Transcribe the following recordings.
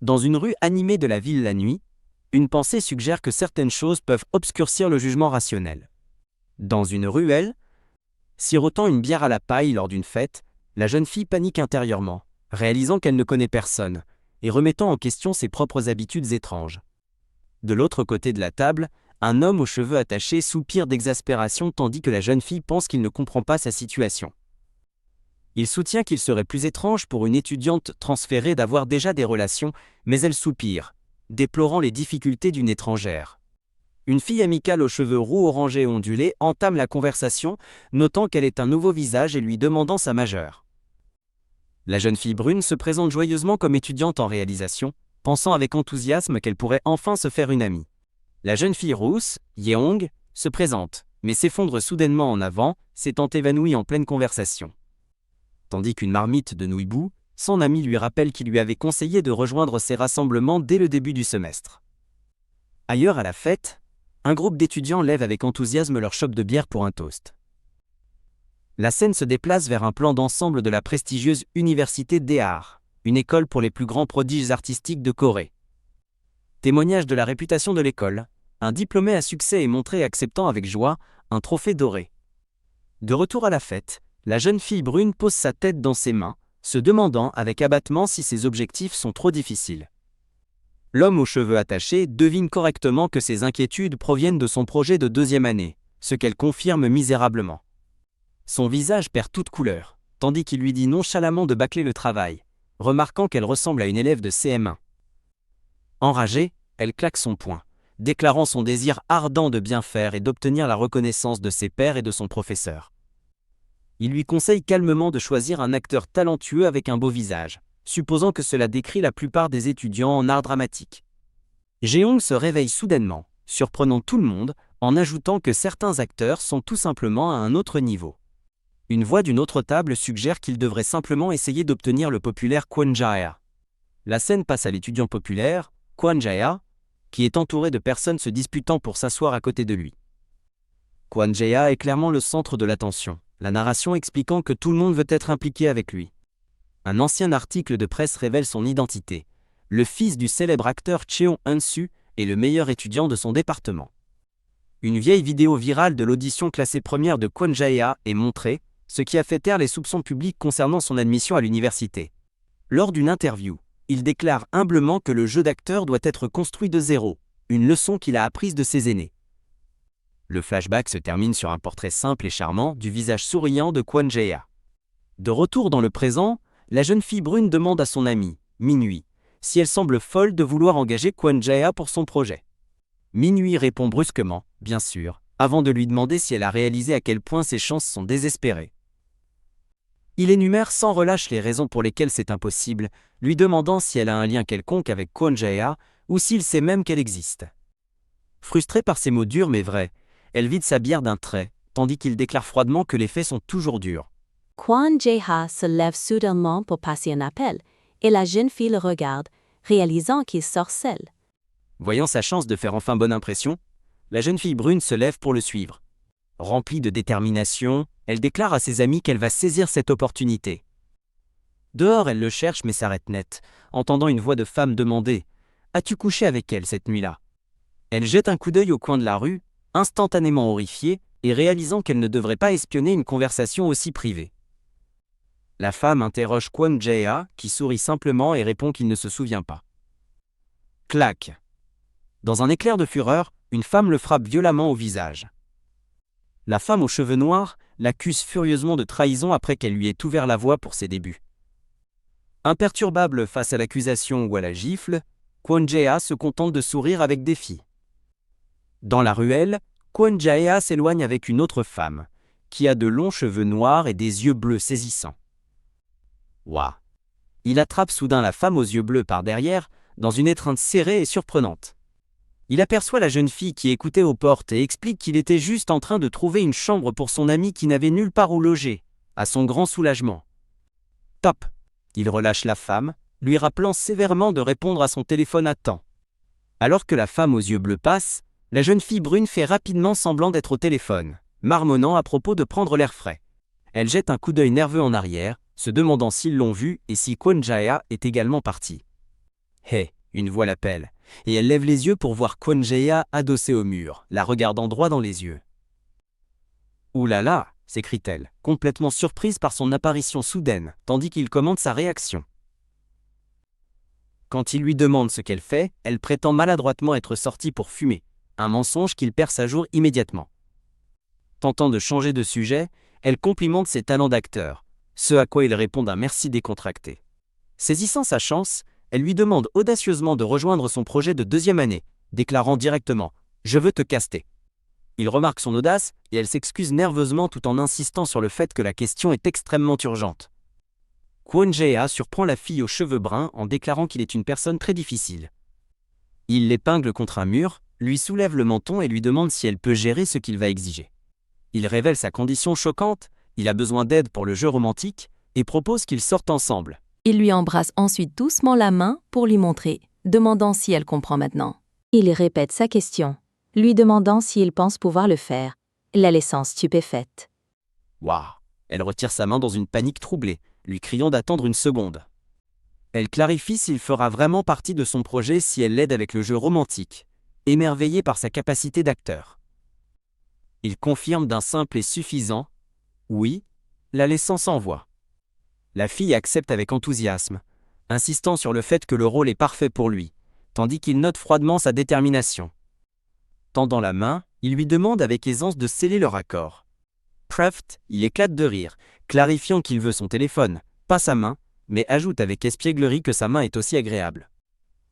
Dans une rue animée de la ville la nuit, une pensée suggère que certaines choses peuvent obscurcir le jugement rationnel. Dans une ruelle, sirotant une bière à la paille lors d'une fête, la jeune fille panique intérieurement, réalisant qu'elle ne connaît personne, et remettant en question ses propres habitudes étranges. De l'autre côté de la table, un homme aux cheveux attachés soupire d'exaspération tandis que la jeune fille pense qu'il ne comprend pas sa situation. Il soutient qu'il serait plus étrange pour une étudiante transférée d'avoir déjà des relations, mais elle soupire, déplorant les difficultés d'une étrangère. Une fille amicale aux cheveux roux orangés et ondulés entame la conversation, notant qu'elle est un nouveau visage et lui demandant sa majeure. La jeune fille brune se présente joyeusement comme étudiante en réalisation, pensant avec enthousiasme qu'elle pourrait enfin se faire une amie. La jeune fille rousse, Yeong, se présente, mais s'effondre soudainement en avant, s'étant évanouie en pleine conversation. Tandis qu'une marmite de nouilles bout, son ami lui rappelle qu'il lui avait conseillé de rejoindre ces rassemblements dès le début du semestre. Ailleurs à la fête, un groupe d'étudiants lève avec enthousiasme leur chope de bière pour un toast. La scène se déplace vers un plan d'ensemble de la prestigieuse Université des Arts, une école pour les plus grands prodiges artistiques de Corée. Témoignage de la réputation de l'école, un diplômé à succès est montré acceptant avec joie un trophée doré. De retour à la fête, la jeune fille brune pose sa tête dans ses mains, se demandant avec abattement si ses objectifs sont trop difficiles. L'homme aux cheveux attachés devine correctement que ses inquiétudes proviennent de son projet de deuxième année, ce qu'elle confirme misérablement. Son visage perd toute couleur, tandis qu'il lui dit nonchalamment de bâcler le travail, remarquant qu'elle ressemble à une élève de CM1. Enragée, elle claque son poing, déclarant son désir ardent de bien faire et d'obtenir la reconnaissance de ses pairs et de son professeur. Il lui conseille calmement de choisir un acteur talentueux avec un beau visage, supposant que cela décrit la plupart des étudiants en art dramatique. Jeong se réveille soudainement, surprenant tout le monde, en ajoutant que certains acteurs sont tout simplement à un autre niveau. Une voix d'une autre table suggère qu'il devrait simplement essayer d'obtenir le populaire Kwon Jae-ha. La scène passe à l'étudiant populaire, Kwon Jae-ha, qui est entouré de personnes se disputant pour s'asseoir à côté de lui. Kwon Jae-ha est clairement le centre de l'attention, la narration expliquant que tout le monde veut être impliqué avec lui. Un ancien article de presse révèle son identité. Le fils du célèbre acteur Cheon Eun-su est le meilleur étudiant de son département. Une vieille vidéo virale de l'audition classée première de Kwon Jae-ha est montrée, ce qui a fait taire les soupçons publics concernant son admission à l'université. Lors d'une interview, il déclare humblement que le jeu d'acteur doit être construit de zéro, une leçon qu'il a apprise de ses aînés. Le flashback se termine sur un portrait simple et charmant du visage souriant de Kwon Jae-ha. De retour dans le présent, la jeune fille brune demande à son amie, Minhui, si elle semble folle de vouloir engager Kwon Jae-ha pour son projet. Minhui répond brusquement, bien sûr, avant de lui demander si elle a réalisé à quel point ses chances sont désespérées. Il énumère sans relâche les raisons pour lesquelles c'est impossible, lui demandant si elle a un lien quelconque avec Kwon Jae-ha ou s'il sait même qu'elle existe. Frustrée par ces mots durs mais vrais, elle vide sa bière d'un trait, tandis qu'il déclare froidement que les faits sont toujours durs. Kwon Jae-ha se lève soudainement pour passer un appel, et la jeune fille le regarde, réalisant qu'il sorcelle. Voyant sa chance de faire enfin bonne impression, la jeune fille brune se lève pour le suivre. Remplie de détermination, elle déclare à ses amis qu'elle va saisir cette opportunité. Dehors, elle le cherche mais s'arrête net, entendant une voix de femme demander « As-tu couché avec elle cette nuit-là » Elle jette un coup d'œil au coin de la rue, instantanément horrifiée et réalisant qu'elle ne devrait pas espionner une conversation aussi privée. La femme interroge Kwon Jae-ha, qui sourit simplement et répond qu'il ne se souvient pas. Clac. Dans un éclair de fureur, une femme le frappe violemment au visage. La femme aux cheveux noirs l'accuse furieusement de trahison après qu'elle lui ait ouvert la voie pour ses débuts. Imperturbable face à l'accusation ou à la gifle, Kwon Jae-ha se contente de sourire avec défi. Dans la ruelle, Kwon Jae-ha s'éloigne avec une autre femme, qui a de longs cheveux noirs et des yeux bleus saisissants. Ouah. Il attrape soudain la femme aux yeux bleus par derrière, dans une étreinte serrée et surprenante. Il aperçoit la jeune fille qui écoutait aux portes et explique qu'il était juste en train de trouver une chambre pour son ami qui n'avait nulle part où loger, à son grand soulagement. Top. Il relâche la femme, lui rappelant sévèrement de répondre à son téléphone à temps. Alors que la femme aux yeux bleus passe, la jeune fille brune fait rapidement semblant d'être au téléphone, marmonnant à propos de prendre l'air frais. Elle jette un coup d'œil nerveux en arrière, se demandant s'ils l'ont vu et si Kwon Jae-ha est également parti. Hé, une voix l'appelle, et elle lève les yeux pour voir Kwon Jae-ha adossée au mur, la regardant droit dans les yeux. « Ouh là là !» s'écrie-t-elle, complètement surprise par son apparition soudaine, tandis qu'il commente sa réaction. Quand il lui demande ce qu'elle fait, elle prétend maladroitement être sortie pour fumer, un mensonge qu'il perce à jour immédiatement. Tentant de changer de sujet, elle complimente ses talents d'acteur, ce à quoi il répond d'un merci décontracté. Saisissant sa chance, elle lui demande audacieusement de rejoindre son projet de 2e année, déclarant directement « Je veux te caster ». Il remarque son audace et elle s'excuse nerveusement tout en insistant sur le fait que la question est extrêmement urgente. Kwon Jae-ha surprend la fille aux cheveux bruns en déclarant qu'il est une personne très difficile. Il l'épingle contre un mur, lui soulève le menton et lui demande si elle peut gérer ce qu'il va exiger. Il révèle sa condition choquante, il a besoin d'aide pour le jeu romantique, et propose qu'ils sortent ensemble. Il lui embrasse ensuite doucement la main pour lui montrer, demandant si elle comprend maintenant. Il répète sa question, lui demandant s'il pense pouvoir le faire, la laissant stupéfaite. Waouh! Elle retire sa main dans une panique troublée, lui criant d'attendre une seconde. Elle clarifie s'il fera vraiment partie de son projet si elle l'aide avec le jeu romantique, émerveillée par sa capacité d'acteur. Il confirme d'un simple et suffisant « oui », la laissant sans voix. La fille accepte avec enthousiasme, insistant sur le fait que le rôle est parfait pour lui, tandis qu'il note froidement sa détermination. Tendant la main, il lui demande avec aisance de sceller leur accord. Preft, il éclate de rire, clarifiant qu'il veut son téléphone, pas sa main, mais ajoute avec espièglerie que sa main est aussi agréable.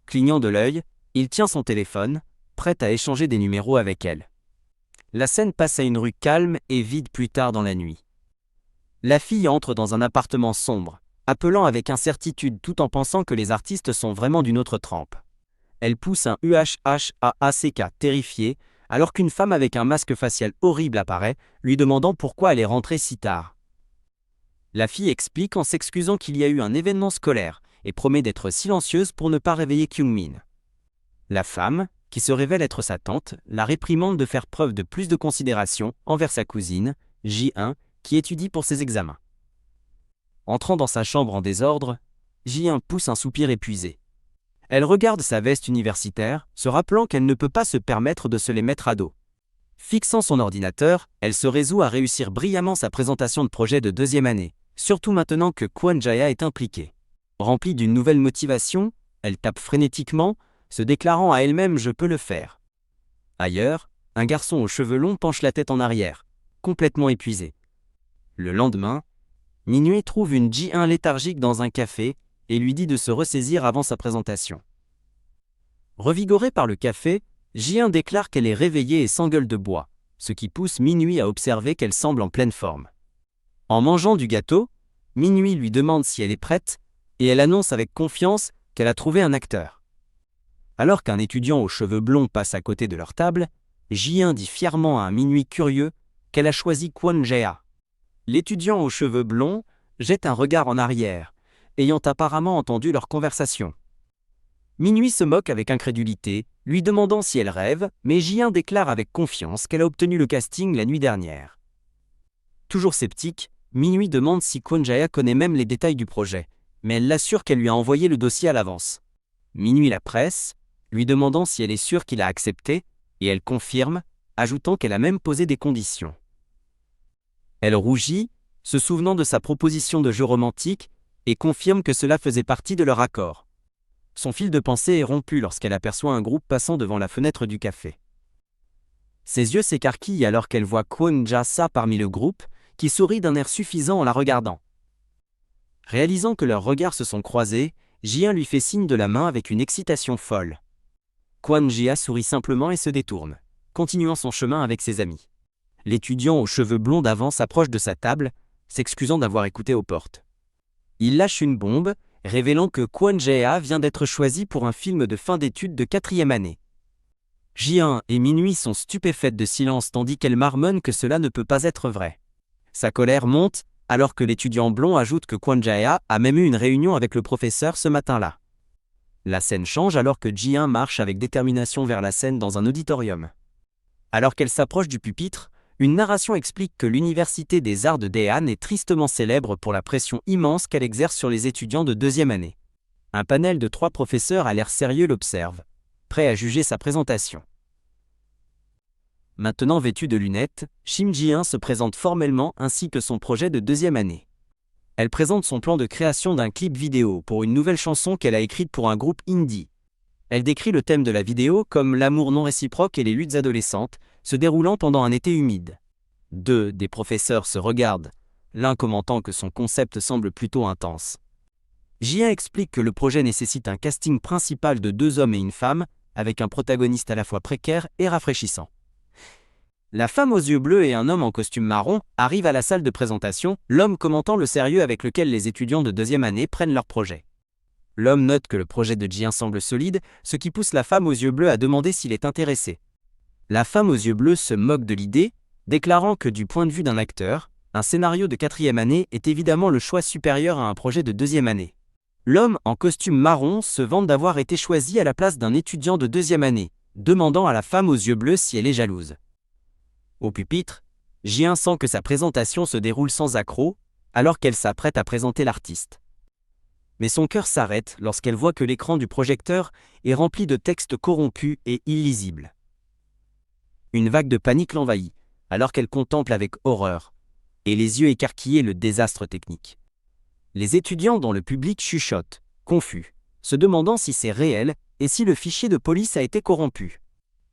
Clignant de l'œil, il tient son téléphone, prêt à échanger des numéros avec elle. La scène passe à une rue calme et vide plus tard dans la nuit. La fille entre dans un appartement sombre, appelant avec incertitude tout en pensant que les artistes sont vraiment d'une autre trempe. Elle pousse un UHHAACK terrifié, alors qu'une femme avec un masque facial horrible apparaît, lui demandant pourquoi elle est rentrée si tard. La fille explique en s'excusant qu'il y a eu un événement scolaire et promet d'être silencieuse pour ne pas réveiller Kyungmin. La femme, qui se révèle être sa tante, la réprimande de faire preuve de plus de considération envers sa cousine, Ji-1, qui étudie pour ses examens. Entrant dans sa chambre en désordre, Ji-1 pousse un soupir épuisé. Elle regarde sa veste universitaire, se rappelant qu'elle ne peut pas se permettre de se les mettre à dos. Fixant son ordinateur, elle se résout à réussir brillamment sa présentation de projet de 2e année, surtout maintenant que Kwon Jae-ha est impliquée. Remplie d'une nouvelle motivation, elle tape frénétiquement, se déclarant à elle-même « Je peux le faire ». Ailleurs, un garçon aux cheveux longs penche la tête en arrière, complètement épuisé. Le lendemain, Minhee trouve une Ji-1 léthargique dans un café et lui dit de se ressaisir avant sa présentation. Revigorée par le café, Ji-1 déclare qu'elle est réveillée et s'engueule de bois, ce qui pousse Minhee à observer qu'elle semble en pleine forme. En mangeant du gâteau, Minhee lui demande si elle est prête et elle annonce avec confiance qu'elle a trouvé un acteur. Alors qu'un étudiant aux cheveux blonds passe à côté de leur table, Ji-1 dit fièrement à un Minhee curieux qu'elle a choisi Kwon Jae-ha. L'étudiant aux cheveux blonds jette un regard en arrière, ayant apparemment entendu leur conversation. Minhee se moque avec incrédulité, lui demandant si elle rêve, mais Ji-1 déclare avec confiance qu'elle a obtenu le casting la nuit dernière. Toujours sceptique, Minhee demande si Kwon Jae-ha connaît même les détails du projet, mais elle l'assure qu'elle lui a envoyé le dossier à l'avance. Minhee la presse, lui demandant si elle est sûre qu'il a accepté, et elle confirme, ajoutant qu'elle a même posé des conditions. Elle rougit, se souvenant de sa proposition de jeu romantique, et confirme que cela faisait partie de leur accord. Son fil de pensée est rompu lorsqu'elle aperçoit un groupe passant devant la fenêtre du café. Ses yeux s'écarquillent alors qu'elle voit Kwon Jae-ha parmi le groupe, qui sourit d'un air suffisant en la regardant. Réalisant que leurs regards se sont croisés, Ji-1 lui fait signe de la main avec une excitation folle. Kwon Jae-ha sourit simplement et se détourne, continuant son chemin avec ses amis. L'étudiant aux cheveux blonds d'avant s'approche de sa table, s'excusant d'avoir écouté aux portes. Il lâche une bombe, révélant que Kwon Jae-ha vient d'être choisi pour un film de fin d'études de 4e année. Ji-1 et Minhee sont stupéfaites de silence tandis qu'elle marmonne que cela ne peut pas être vrai. Sa colère monte, alors que l'étudiant blond ajoute que Kwon Jae-ha a même eu une réunion avec le professeur ce matin-là. La scène change alors que Ji-1 marche avec détermination vers la scène dans un auditorium. Alors qu'elle s'approche du pupitre, une narration explique que l'université des arts de Daehan est tristement célèbre pour la pression immense qu'elle exerce sur les étudiants de 2e année. Un panel de 3 professeurs à l'air sérieux l'observe, prêt à juger sa présentation. Maintenant vêtue de lunettes, Shim Ji-in se présente formellement ainsi que son projet de 2e année. Elle présente son plan de création d'un clip vidéo pour une nouvelle chanson qu'elle a écrite pour un groupe indie. Elle décrit le thème de la vidéo comme l'amour non réciproque et les luttes adolescentes, se déroulant pendant un été humide. 2 des professeurs se regardent, l'un commentant que son concept semble plutôt intense. Ji-in explique que le projet nécessite un casting principal de 2 hommes et une femme, avec un protagoniste à la fois précaire et rafraîchissant. La femme aux yeux bleus et un homme en costume marron arrivent à la salle de présentation, l'homme commentant le sérieux avec lequel les étudiants de 2e année prennent leur projet. L'homme note que le projet de Ji-in semble solide, ce qui pousse la femme aux yeux bleus à demander s'il est intéressé. La femme aux yeux bleus se moque de l'idée, déclarant que du point de vue d'un acteur, un scénario de 4e année est évidemment le choix supérieur à un projet de 2e année. L'homme en costume marron se vante d'avoir été choisi à la place d'un étudiant de 2e année, demandant à la femme aux yeux bleus si elle est jalouse. Au pupitre, Ji-in sent que sa présentation se déroule sans accroc, alors qu'elle s'apprête à présenter l'artiste. Mais son cœur s'arrête lorsqu'elle voit que l'écran du projecteur est rempli de textes corrompus et illisibles. Une vague de panique l'envahit, alors qu'elle contemple avec horreur, et les yeux écarquillés le désastre technique. Les étudiants dans le public chuchotent, confus, se demandant si c'est réel et si le fichier de police a été corrompu.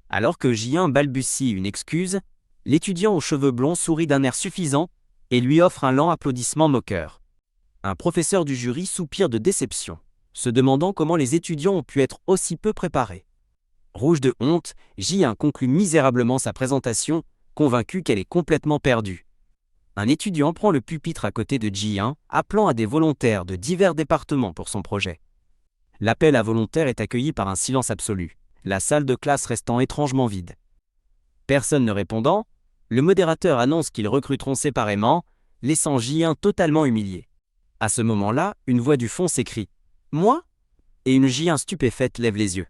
Alors que Ji-in balbutie une excuse, l'étudiant aux cheveux blonds sourit d'un air suffisant et lui offre un lent applaudissement moqueur. Un professeur du jury soupire de déception, se demandant comment les étudiants ont pu être aussi peu préparés. Rouge de honte, Ji-in conclut misérablement sa présentation, convaincu qu'elle est complètement perdue. Un étudiant prend le pupitre à côté de Ji-in, appelant à des volontaires de divers départements pour son projet. L'appel à volontaires est accueilli par un silence absolu, la salle de classe restant étrangement vide. Personne ne répondant, le modérateur annonce qu'ils recruteront séparément, laissant Ji-in totalement humilié. À ce moment-là, une voix du fond s'écrie « Moi ?» et une Ji-in stupéfaite lève les yeux.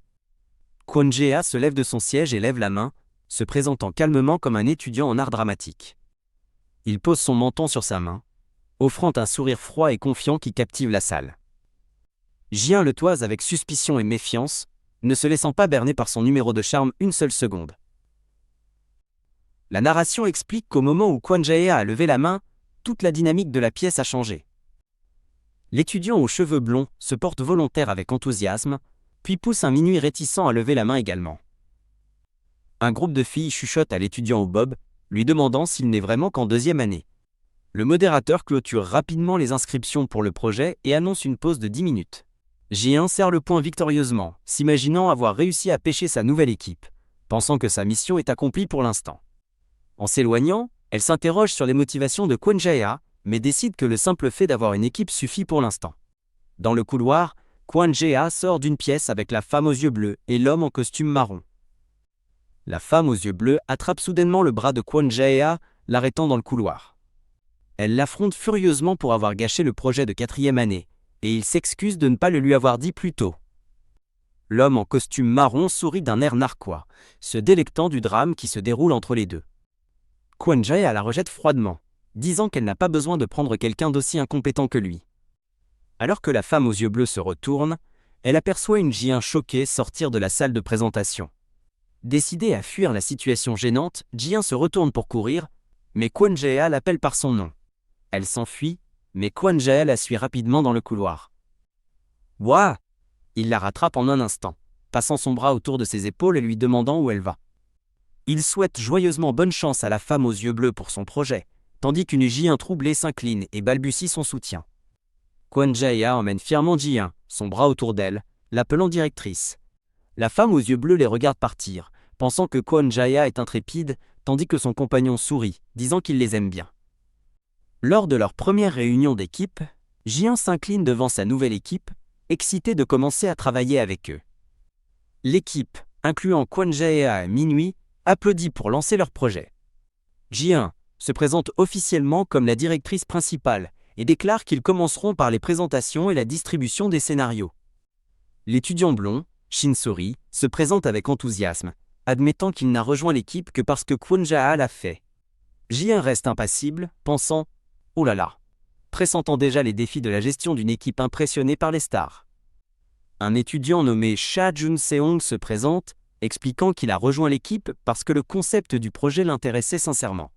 Kwon Jae-ha se lève de son siège et lève la main, se présentant calmement comme un étudiant en art dramatique. Il pose son menton sur sa main, offrant un sourire froid et confiant qui captive la salle. Ji-in le toise avec suspicion et méfiance, ne se laissant pas berner par son numéro de charme une seule seconde. La narration explique qu'au moment où Kwon Jae-ha a levé la main, toute la dynamique de la pièce a changé. L'étudiant aux cheveux blonds se porte volontaire avec enthousiasme, puis pousse un minuit réticent à lever la main également. Un groupe de filles chuchote à l'étudiant au bob, lui demandant s'il n'est vraiment qu'en 2e année. Le modérateur clôture rapidement les inscriptions pour le projet et annonce une pause de 10 minutes. Ji-in serre le poing victorieusement, s'imaginant avoir réussi à pêcher sa nouvelle équipe, pensant que sa mission est accomplie pour l'instant. En s'éloignant, elle s'interroge sur les motivations de Kwon Jae-ha, mais décide que le simple fait d'avoir une équipe suffit pour l'instant. Dans le couloir, Kwon Jae-ha sort d'une pièce avec la femme aux yeux bleus et l'homme en costume marron. La femme aux yeux bleus attrape soudainement le bras de Kwon Jae-ha, l'arrêtant dans le couloir. Elle l'affronte furieusement pour avoir gâché le projet de 4e année, et il s'excuse de ne pas le lui avoir dit plus tôt. L'homme en costume marron sourit d'un air narquois, se délectant du drame qui se déroule entre les deux. Kwon Jae-ha la rejette froidement, disant qu'elle n'a pas besoin de prendre quelqu'un d'aussi incompétent que lui. Alors que la femme aux yeux bleus se retourne, elle aperçoit une Ji-in choquée sortir de la salle de présentation. Décidée à fuir la situation gênante, Ji-in se retourne pour courir, mais Kwon Jae-ha l'appelle par son nom. Elle s'enfuit, mais Kwon Jae-ha la suit rapidement dans le couloir. « Ouah !» Il la rattrape en un instant, passant son bras autour de ses épaules et lui demandant où elle va. Il souhaite joyeusement bonne chance à la femme aux yeux bleus pour son projet, tandis qu'une Ji-in troublée s'incline et balbutie son soutien. Kwon Jae-ha emmène fièrement Ji-in, son bras autour d'elle, l'appelant directrice. La femme aux yeux bleus les regarde partir, pensant que Kwon Jae-ha est intrépide, tandis que son compagnon sourit, disant qu'il les aime bien. Lors de leur première réunion d'équipe, Ji-in s'incline devant sa nouvelle équipe, excité de commencer à travailler avec eux. L'équipe, incluant Kwon Jae-ha et Minhui, applaudit pour lancer leur projet. Ji-in se présente officiellement comme la directrice principale et déclare qu'ils commenceront par les présentations et la distribution des scénarios. L'étudiant blond, Shin-sori, se présente avec enthousiasme, admettant qu'il n'a rejoint l'équipe que parce que Kwon Jae-ha l'a fait. Ji-in reste impassible, pensant « Oh là là !», pressentant déjà les défis de la gestion d'une équipe impressionnée par les stars. Un étudiant nommé Cha Jun-seong se présente, expliquant qu'il a rejoint l'équipe parce que le concept du projet l'intéressait sincèrement.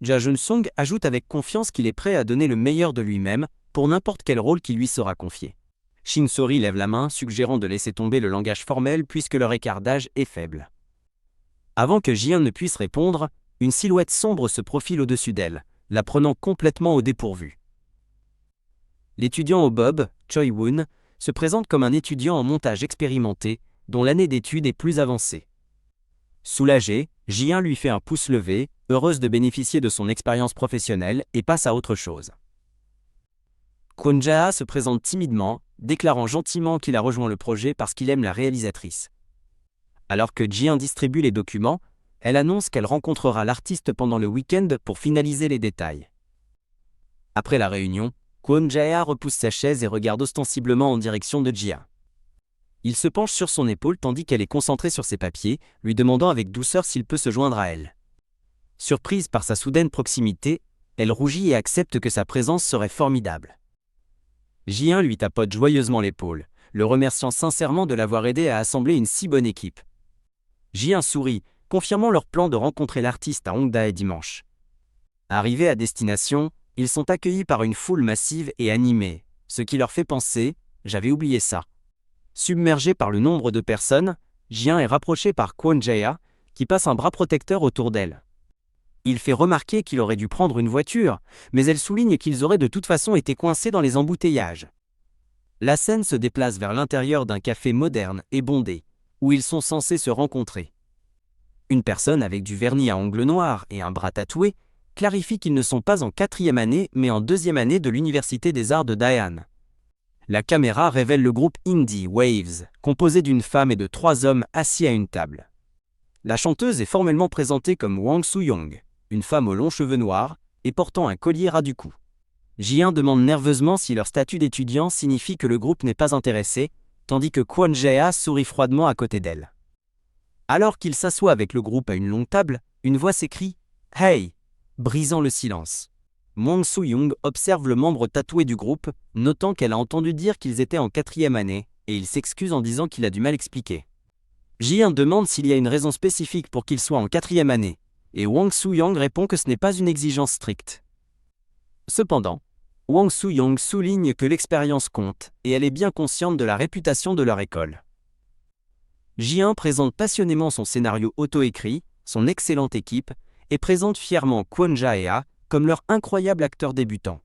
Ja Jun-sung ajoute avec confiance qu'il est prêt à donner le meilleur de lui-même pour n'importe quel rôle qui lui sera confié. Shin Sori lève la main, suggérant de laisser tomber le langage formel puisque leur écart d'âge est faible. Avant que Ji-un ne puisse répondre, une silhouette sombre se profile au-dessus d'elle, la prenant complètement au dépourvu. L'étudiant au bob, Choi Woon, se présente comme un étudiant en montage expérimenté, dont l'année d'études est plus avancée. Soulagé, Ji-un lui fait un pouce levé, heureuse de bénéficier de son expérience professionnelle et passe à autre chose. Kwon Ja se présente timidement, déclarant gentiment qu'il a rejoint le projet parce qu'il aime la réalisatrice. Alors que Ji-un distribue les documents, elle annonce qu'elle rencontrera l'artiste pendant le week-end pour finaliser les détails. Après la réunion, Kwon Ja repousse sa chaise et regarde ostensiblement en direction de Ji-un. Il se penche sur son épaule tandis qu'elle est concentrée sur ses papiers, lui demandant avec douceur s'il peut se joindre à elle. Surprise par sa soudaine proximité, elle rougit et accepte que sa présence serait formidable. Ji-un lui tapote joyeusement l'épaule, le remerciant sincèrement de l'avoir aidé à assembler une si bonne équipe. Ji-un sourit, confirmant leur plan de rencontrer l'artiste à Hongdae dimanche. Arrivés à destination, ils sont accueillis par une foule massive et animée, ce qui leur fait penser « j'avais oublié ça ». Submergé par le nombre de personnes, Ji-un est rapproché par Kwon Ja, qui passe un bras protecteur autour d'elle. Il fait remarquer qu'il aurait dû prendre une voiture, mais elle souligne qu'ils auraient de toute façon été coincés dans les embouteillages. La scène se déplace vers l'intérieur d'un café moderne et bondé, où ils sont censés se rencontrer. Une personne avec du vernis à ongles noirs et un bras tatoué clarifie qu'ils ne sont pas en 4e année mais en 2e année de l'Université des Arts de Daehan. La caméra révèle le groupe indie Waves, composé d'une femme et de 3 hommes assis à une table. La chanteuse est formellement présentée comme Wang Soo-young, une femme aux longs cheveux noirs et portant un collier ras du cou. Ji-un demande nerveusement si leur statut d'étudiant signifie que le groupe n'est pas intéressé, tandis que Kwon Ja sourit froidement à côté d'elle. Alors qu'il s'assoit avec le groupe à une longue table, une voix s'écrie « Hey !» brisant le silence. Wang Soo-young observe le membre tatoué du groupe, notant qu'elle a entendu dire qu'ils étaient en 4e année, et il s'excuse en disant qu'il a du mal à expliquer. Ji-un demande s'il y a une raison spécifique pour qu'il soit en 4e année, et Wang Soo-young répond que ce n'est pas une exigence stricte. Cependant, Wang Soo-young souligne que l'expérience compte, et elle est bien consciente de la réputation de leur école. Ji-un présente passionnément son scénario auto-écrit, son excellente équipe, et présente fièrement Kwon Ja comme leur incroyable acteur débutant.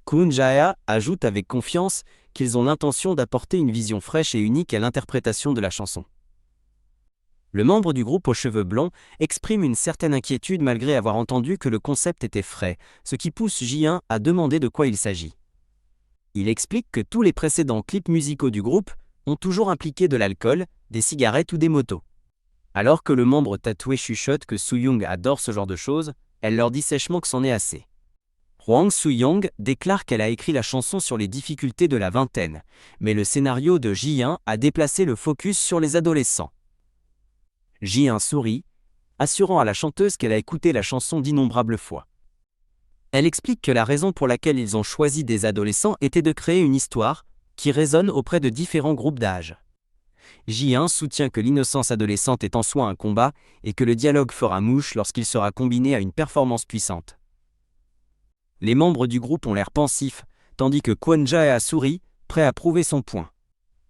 Kwon Ja ajoute avec confiance qu'ils ont l'intention d'apporter une vision fraîche et unique à l'interprétation de la chanson. Le membre du groupe aux cheveux blonds exprime une certaine inquiétude malgré avoir entendu que le concept était frais, ce qui pousse Ji-un à demander de quoi il s'agit. Il explique que tous les précédents clips musicaux du groupe ont toujours impliqué de l'alcool, des cigarettes ou des motos. Alors que le membre tatoué chuchote que Soo-young adore ce genre de choses, elle leur dit sèchement que c'en est assez. Wang Soo-young déclare qu'elle a écrit la chanson sur les difficultés de la vingtaine, mais le scénario de Ji-un a déplacé le focus sur les adolescents. Ji-un sourit, assurant à la chanteuse qu'elle a écouté la chanson d'innombrables fois. Elle explique que la raison pour laquelle ils ont choisi des adolescents était de créer une histoire qui résonne auprès de différents groupes d'âge. Ji-un soutient que l'innocence adolescente est en soi un combat et que le dialogue fera mouche lorsqu'il sera combiné à une performance puissante. Les membres du groupe ont l'air pensifs, tandis que Kwon Ja sourit, prêt à prouver son point.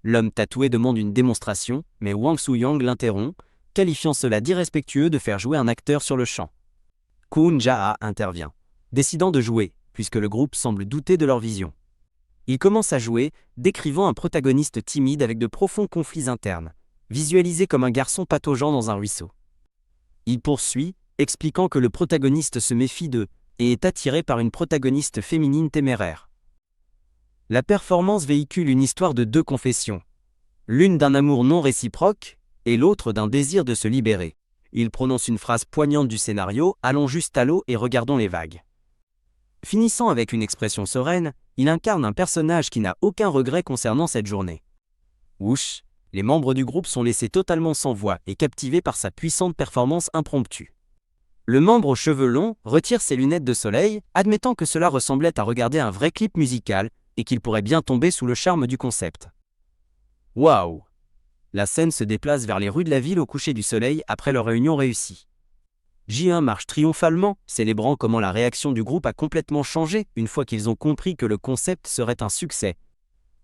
L'homme tatoué demande une démonstration, mais Wang Soo-young l'interrompt, qualifiant cela d'irrespectueux de faire jouer un acteur sur le champ. Kwon Ja intervient, décidant de jouer, puisque le groupe semble douter de leur vision. Il commence à jouer, décrivant un protagoniste timide avec de profonds conflits internes, visualisé comme un garçon pataugeant dans un ruisseau. Il poursuit, expliquant que le protagoniste se méfie d'eux et est attiré par une protagoniste féminine téméraire. La performance véhicule une histoire de 2 confessions, l'une d'un amour non réciproque et l'autre d'un désir de se libérer. Il prononce une phrase poignante du scénario « Allons juste à l'eau et regardons les vagues ». Finissant avec une expression sereine, il incarne un personnage qui n'a aucun regret concernant cette journée. Whoosh, les membres du groupe sont laissés totalement sans voix et captivés par sa puissante performance impromptue. Le membre aux cheveux longs retire ses lunettes de soleil, admettant que cela ressemblait à regarder un vrai clip musical et qu'il pourrait bien tomber sous le charme du concept. Waouh! La scène se déplace vers les rues de la ville au coucher du soleil après leur réunion réussie. J1 marche triomphalement, célébrant comment la réaction du groupe a complètement changé une fois qu'ils ont compris que le concept serait un succès.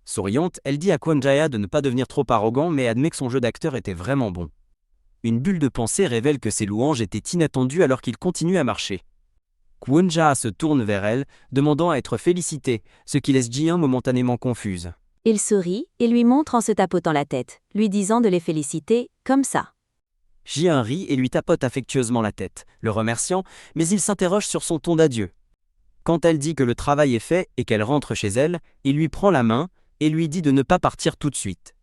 Souriante, elle dit à Kwon Jae-ha de ne pas devenir trop arrogant mais admet que son jeu d'acteur était vraiment bon. Une bulle de pensée révèle que ses louanges étaient inattendues alors qu'il continue à marcher. Kwon Jae-ha se tourne vers elle, demandant à être félicité, ce qui laisse Ji-un momentanément confuse. Il sourit et lui montre en se tapotant la tête, lui disant de les féliciter, comme ça. Ji-un rit et lui tapote affectueusement la tête, le remerciant, mais il s'interroge sur son ton d'adieu. Quand elle dit que le travail est fait et qu'elle rentre chez elle, il lui prend la main et lui dit de ne pas partir tout de suite.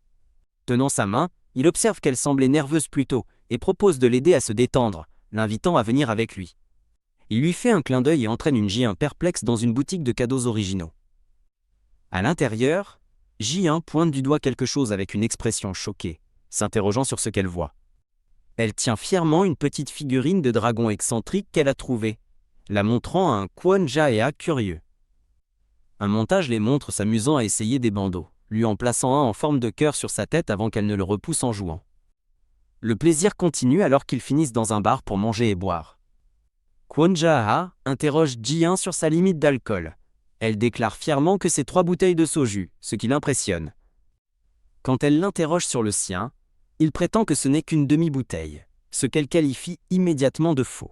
Tenant sa main, il observe qu'elle semblait nerveuse plus tôt et propose de l'aider à se détendre, l'invitant à venir avec lui. Il lui fait un clin d'œil et entraîne une Ji-un perplexe dans une boutique de cadeaux originaux. À l'intérieur, Ji-un pointe du doigt quelque chose avec une expression choquée, s'interrogeant sur ce qu'elle voit. Elle tient fièrement une petite figurine de dragon excentrique qu'elle a trouvée, la montrant à un Kwon Jae-ha curieux. Un montage les montre s'amusant à essayer des bandeaux, lui en plaçant un en forme de cœur sur sa tête avant qu'elle ne le repousse en jouant. Le plaisir continue alors qu'ils finissent dans un bar pour manger et boire. Kwon Jae-ha interroge Ji-un sur sa limite d'alcool. Elle déclare fièrement que c'est 3 bouteilles de soju, ce qui l'impressionne. Quand elle l'interroge sur le sien, il prétend que ce n'est qu'une demi-bouteille, ce qu'elle qualifie immédiatement de faux.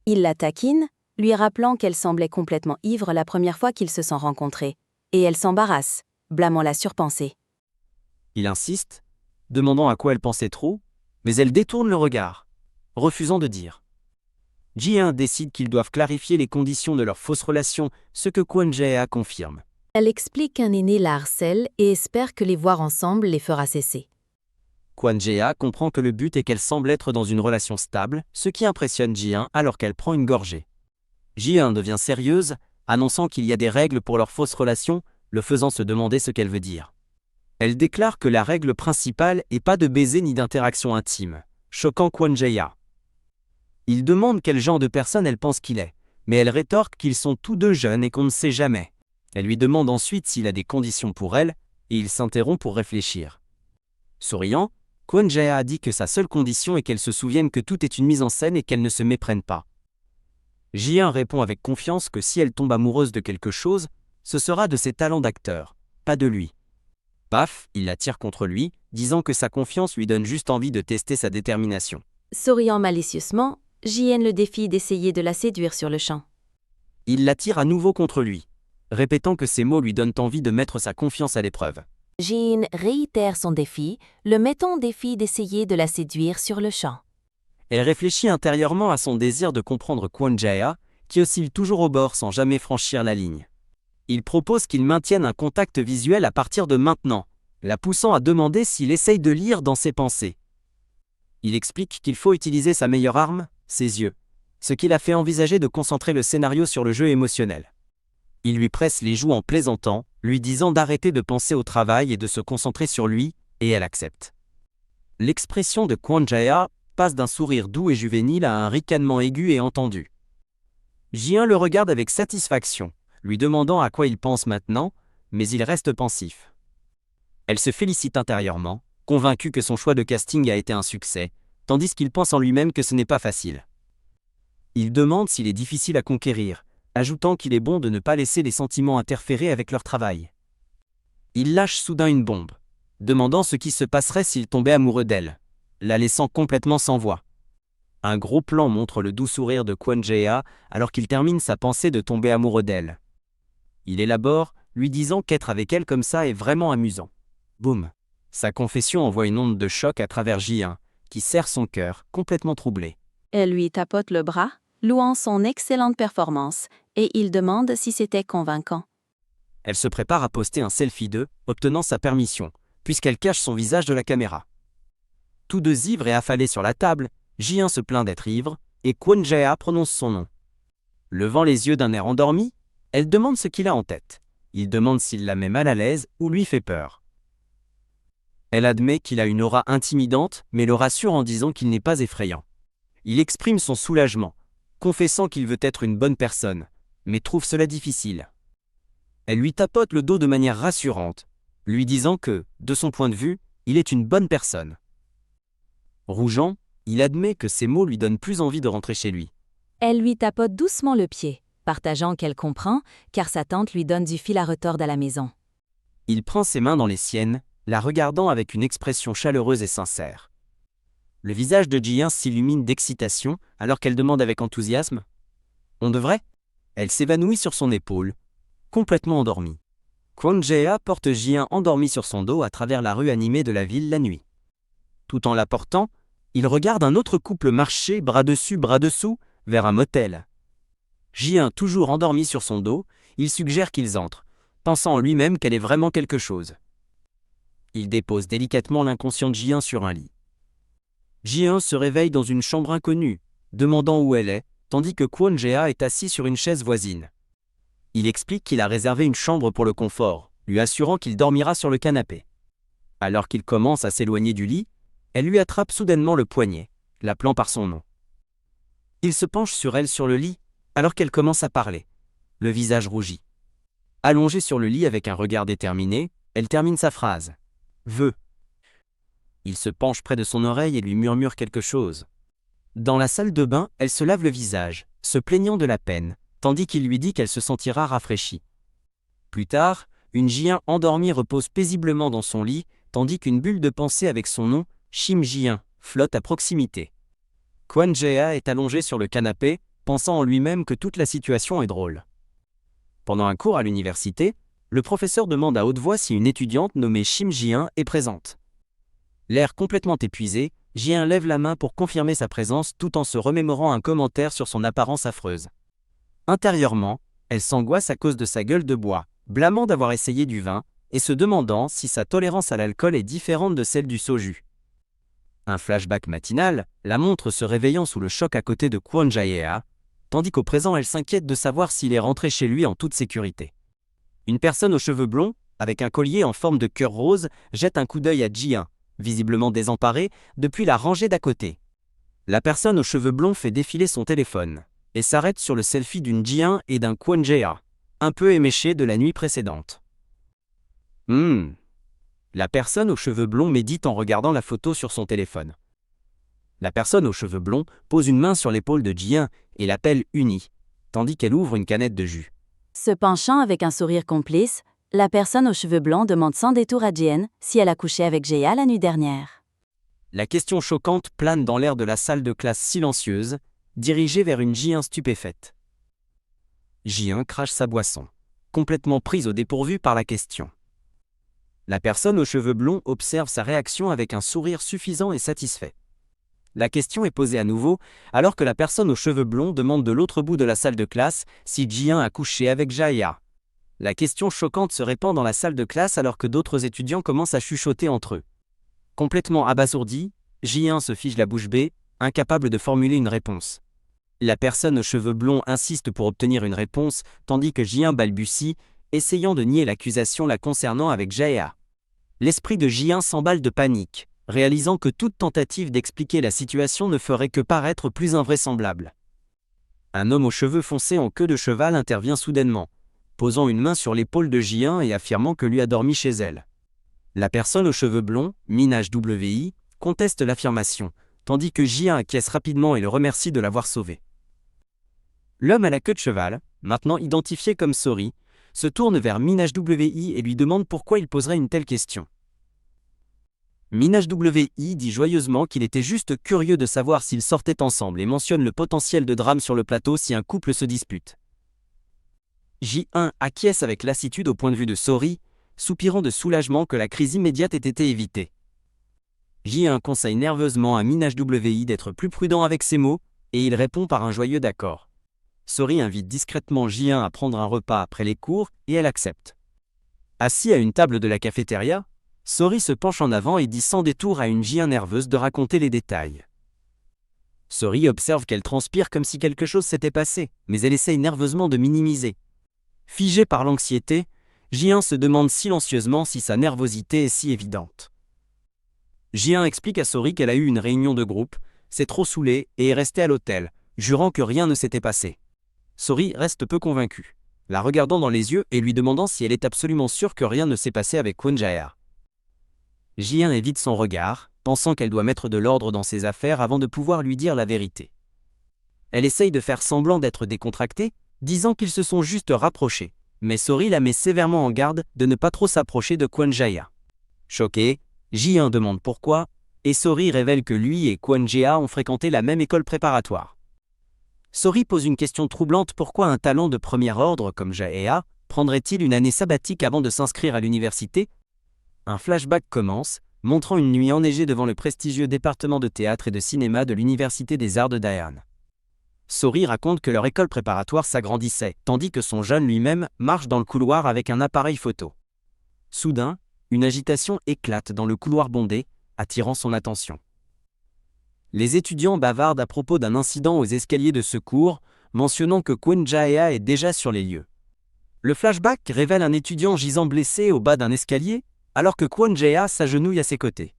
Il la taquine, lui rappelant qu'elle semblait complètement ivre la première fois qu'ils se sont rencontrés, et elle s'embarrasse, blâmant la surpensée. Il insiste, demandant à quoi elle pensait trop, mais elle détourne le regard, refusant de dire. Ji-un décide qu'ils doivent clarifier les conditions de leur fausse relation, ce que Kwon Jae-ha confirme. Elle explique qu'un aîné la harcèle et espère que les voir ensemble les fera cesser. Kwon Jae-ha comprend que le but est qu'elle semble être dans une relation stable, ce qui impressionne Ji-un alors qu'elle prend une gorgée. Ji-un devient sérieuse, annonçant qu'il y a des règles pour leur fausse relation, le faisant se demander ce qu'elle veut dire. Elle déclare que la règle principale est pas de baiser ni d'interaction intime, choquant Kwon Jae-ha. Il demande quel genre de personne elle pense qu'il est, mais elle rétorque qu'ils sont tous deux jeunes et qu'on ne sait jamais. Elle lui demande ensuite s'il a des conditions pour elle, et il s'interrompt pour réfléchir. Souriant, Kwon Jae-ha dit que sa seule condition est qu'elle se souvienne que tout est une mise en scène et qu'elle ne se méprenne pas. Ji-un répond avec confiance que si elle tombe amoureuse de quelque chose, ce sera de ses talents d'acteur, pas de lui. Paf, il la tire contre lui, disant que sa confiance lui donne juste envie de tester sa détermination. Souriant malicieusement, Ji-en le défie d'essayer de la séduire sur le champ. Il la tire à nouveau contre lui, répétant que ces mots lui donnent envie de mettre sa confiance à l'épreuve. Ji-in réitère son défi, le mettant au défi d'essayer de la séduire sur le champ. Elle réfléchit intérieurement à son désir de comprendre Kwon Jae-ha, qui oscille toujours au bord sans jamais franchir la ligne. Il propose qu'ils maintiennent un contact visuel à partir de maintenant, la poussant à demander s'il essaye de lire dans ses pensées. Il explique qu'il faut utiliser sa meilleure arme, ses yeux, ce qui la fait envisager de concentrer le scénario sur le jeu émotionnel. Il lui presse les joues en plaisantant, lui disant d'arrêter de penser au travail et de se concentrer sur lui, et elle accepte. L'expression de Kwon Jae-ha passe d'un sourire doux et juvénile à un ricanement aigu et entendu. Ji-un le regarde avec satisfaction, lui demandant à quoi il pense maintenant, mais il reste pensif. Elle se félicite intérieurement, convaincue que son choix de casting a été un succès, tandis qu'il pense en lui-même que ce n'est pas facile. Il demande s'il est difficile à conquérir, ajoutant qu'il est bon de ne pas laisser les sentiments interférer avec leur travail. Il lâche soudain une bombe, demandant ce qui se passerait s'il tombait amoureux d'elle, la laissant complètement sans voix. Un gros plan montre le doux sourire de Kwon Jae-ha alors qu'il termine sa pensée de tomber amoureux d'elle. Il élabore, lui disant qu'être avec elle comme ça est vraiment amusant. Boum. Sa confession envoie une onde de choc à travers Ji-un, qui serre son cœur, complètement troublé. Elle lui tapote le bras, louant son excellente performance, et il demande si c'était convaincant. Elle se prépare à poster un selfie d'eux, obtenant sa permission, puisqu'elle cache son visage de la caméra. Tous deux ivres et affalés sur la table, Ji-un se plaint d'être ivre, et Kwon Jae-ha prononce son nom. Levant les yeux d'un air endormi, elle demande ce qu'il a en tête. Il demande s'il la met mal à l'aise ou lui fait peur. Elle admet qu'il a une aura intimidante, mais le rassure en disant qu'il n'est pas effrayant. Il exprime son soulagement, confessant qu'il veut être une bonne personne, mais trouve cela difficile. Elle lui tapote le dos de manière rassurante, lui disant que, de son point de vue, Il est une bonne personne. Rougeant, il admet que ces mots lui donnent plus envie de rentrer chez lui. Elle lui tapote doucement le pied, partageant qu'elle comprend, car sa tante lui donne du fil à retordre à la maison. Il prend ses mains dans les siennes, la regardant avec une expression chaleureuse et sincère. Le visage de Ji-un s'illumine d'excitation alors qu'elle demande avec enthousiasme « On devrait ?» Elle s'évanouit sur son épaule, complètement endormie. Kwon Jae-ha porte Ji-un endormi sur son dos à travers la rue animée de la ville la nuit. Tout en la portant, il regarde un autre couple marcher bras dessus bras dessous vers un motel. Ji-un toujours endormi sur son dos, il suggère qu'ils entrent, pensant en lui-même qu'elle est vraiment quelque chose. Il dépose délicatement l'inconscient de Ji-un sur un lit. Ji-un se réveille dans une chambre inconnue, demandant où elle est, tandis que Kwon Jae-ha est assis sur une chaise voisine. Il explique qu'il a réservé une chambre pour le confort, lui assurant qu'il dormira sur le canapé. Alors qu'il commence à s'éloigner du lit, elle lui attrape soudainement le poignet, l'appelant par son nom. Il se penche sur elle sur le lit, alors qu'elle commence à parler, le visage rougi. Allongée sur le lit avec un regard déterminé, elle termine sa phrase. « Veux ». Il se penche près de son oreille et lui murmure quelque chose. Dans la salle de bain, elle se lave le visage, se plaignant de la peine, tandis qu'il lui dit qu'elle se sentira rafraîchie. Plus tard, une Ji-un endormie repose paisiblement dans son lit, tandis qu'une bulle de pensée avec son nom, Shim Ji-un, flotte à proximité. Kwon Jae-ha est allongé sur le canapé, pensant en lui-même que toute la situation est drôle. Pendant un cours à l'université, le professeur demande à haute voix si une étudiante nommée Shim Ji-un est présente. L'air complètement épuisé, Ji-un lève la main pour confirmer sa présence tout en se remémorant un commentaire sur son apparence affreuse. Intérieurement, elle s'angoisse à cause de sa gueule de bois, blâmant d'avoir essayé du vin, et se demandant si sa tolérance à l'alcool est différente de celle du soju. Un flashback matinal, la montre se réveillant sous le choc à côté de Kwon Jae-ha, tandis qu'au présent elle s'inquiète de savoir s'il est rentré chez lui en toute sécurité. Une personne aux cheveux blonds, avec un collier en forme de cœur rose, jette un coup d'œil à Ji-un, visiblement désemparé, depuis la rangée d'à côté. La personne aux cheveux blonds fait défiler son téléphone, et s'arrête sur le selfie d'une Ji-un et d'un Kwon Jae-ha, un peu éméché de la nuit précédente. La personne aux cheveux blonds médite en regardant la photo sur son téléphone. La personne aux cheveux blonds pose une main sur l'épaule de Ji-un et l'appelle Uni, tandis qu'elle ouvre une canette de jus. Se penchant avec un sourire complice, la personne aux cheveux blancs demande sans détour à Ji-un si elle a couché avec Jae-ha la nuit dernière. La question choquante plane dans l'air de la salle de classe silencieuse, dirigée vers une Ji-un stupéfaite. Ji-un crache sa boisson, complètement prise au dépourvu par la question. La personne aux cheveux blonds observe sa réaction avec un sourire suffisant et satisfait. La question est posée à nouveau, alors que la personne aux cheveux blonds demande de l'autre bout de la salle de classe si Ji-un a couché avec Jae-ha. La question choquante se répand dans la salle de classe alors que d'autres étudiants commencent à chuchoter entre eux. Complètement abasourdi, Ji-un se fige la bouche bée, incapable de formuler une réponse. La personne aux cheveux blonds insiste pour obtenir une réponse, tandis que Ji-un balbutie, essayant de nier l'accusation la concernant avec Jae-ha. L'esprit de Ji-un s'emballe de panique, réalisant que toute tentative d'expliquer la situation ne ferait que paraître plus invraisemblable. Un homme aux cheveux foncés en queue de cheval intervient soudainement, posant une main sur l'épaule de Ji-un et affirmant que lui a dormi chez elle. La personne aux cheveux blonds, Minaj WI, conteste l'affirmation, tandis que Ji-un acquiesce rapidement et le remercie de l'avoir sauvé. L'homme à la queue de cheval, maintenant identifié comme Sori, se tourne vers Minaj WI et lui demande pourquoi il poserait une telle question. Minaj WI dit joyeusement qu'il était juste curieux de savoir s'ils sortaient ensemble et mentionne le potentiel de drame sur le plateau si un couple se dispute. Ji-un acquiesce avec lassitude au point de vue de Sori, soupirant de soulagement que la crise immédiate ait été évitée. Ji-un conseille nerveusement à Minaj WI d'être plus prudent avec ses mots, et il répond par un joyeux d'accord. Sori invite discrètement Ji-un à prendre un repas après les cours, et elle accepte. Assis à une table de la cafétéria, Sori se penche en avant et dit sans détour à une Ji-un nerveuse de raconter les détails. Sori observe qu'elle transpire comme si quelque chose s'était passé, mais elle essaye nerveusement de minimiser. Figée par l'anxiété, Ji-un se demande silencieusement si sa nervosité est si évidente. Ji-un explique à Sori qu'elle a eu une réunion de groupe, s'est trop saoulée et est restée à l'hôtel, jurant que rien ne s'était passé. Sori reste peu convaincue, la regardant dans les yeux et lui demandant si elle est absolument sûre que rien ne s'est passé avec Kwon Jae-ha. Ji-un évite son regard, pensant qu'elle doit mettre de l'ordre dans ses affaires avant de pouvoir lui dire la vérité. Elle essaye de faire semblant d'être décontractée, disant qu'ils se sont juste rapprochés, mais Sori la met sévèrement en garde de ne pas trop s'approcher de Kwon Jae-ha. Choqué, Ji-un demande pourquoi, et Sori révèle que lui et Kwon Jae-ha ont fréquenté la même école préparatoire. Sori pose une question troublante: pourquoi un talent de premier ordre comme Jae-ha prendrait-il une année sabbatique avant de s'inscrire à l'université? Un flashback commence, montrant une nuit enneigée devant le prestigieux département de théâtre et de cinéma de l'Université des Arts de Daehan. Sori raconte que leur école préparatoire s'agrandissait, tandis que son jeune lui-même marche dans le couloir avec un appareil photo. Soudain, une agitation éclate dans le couloir bondé, attirant son attention. Les étudiants bavardent à propos d'un incident aux escaliers de secours, mentionnant que Kwon Jae-ha est déjà sur les lieux. Le flashback révèle un étudiant gisant blessé au bas d'un escalier, alors que Kwon Jae-ha s'agenouille à ses côtés.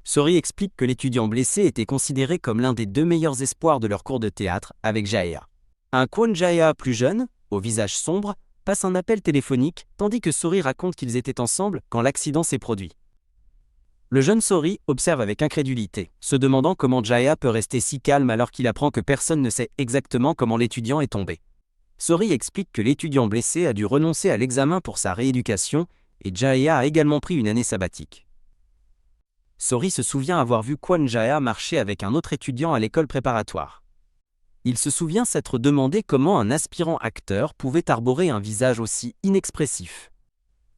Sori explique que l'étudiant blessé était considéré comme l'un des 2 meilleurs espoirs de leur cours de théâtre avec Jae-ha. Un Kwon Jae-ha plus jeune, au visage sombre, passe un appel téléphonique, tandis que Sori raconte qu'ils étaient ensemble quand l'accident s'est produit. Le jeune Sori observe avec incrédulité, se demandant comment Jae-ha peut rester si calme alors qu'il apprend que personne ne sait exactement comment l'étudiant est tombé. Sori explique que l'étudiant blessé a dû renoncer à l'examen pour sa rééducation, et Jae-ha a également pris une année sabbatique. Sori se souvient avoir vu Kwon Jae-ha marcher avec un autre étudiant à l'école préparatoire. Il se souvient s'être demandé comment un aspirant acteur pouvait arborer un visage aussi inexpressif.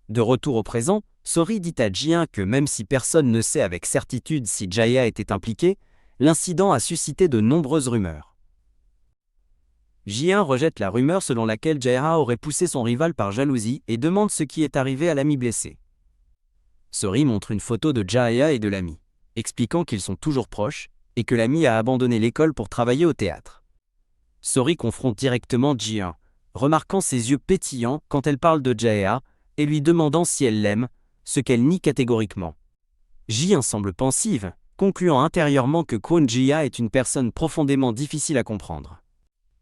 De retour au présent, Sori dit à Ji-un que même si personne ne sait avec certitude si Jae-ha était impliqué, l'incident a suscité de nombreuses rumeurs. Ji-un rejette la rumeur selon laquelle Jae-ha aurait poussé son rival par jalousie et demande ce qui est arrivé à l'ami blessé. Sori montre une photo de Jae-ha et de l'ami, expliquant qu'ils sont toujours proches et que l'ami a abandonné l'école pour travailler au théâtre. Sori confronte directement Ji-un, remarquant ses yeux pétillants quand elle parle de Jae-ha et lui demandant si elle l'aime, ce qu'elle nie catégoriquement. Ji-un semble pensive, concluant intérieurement que Kwon Jae-ha est une personne profondément difficile à comprendre.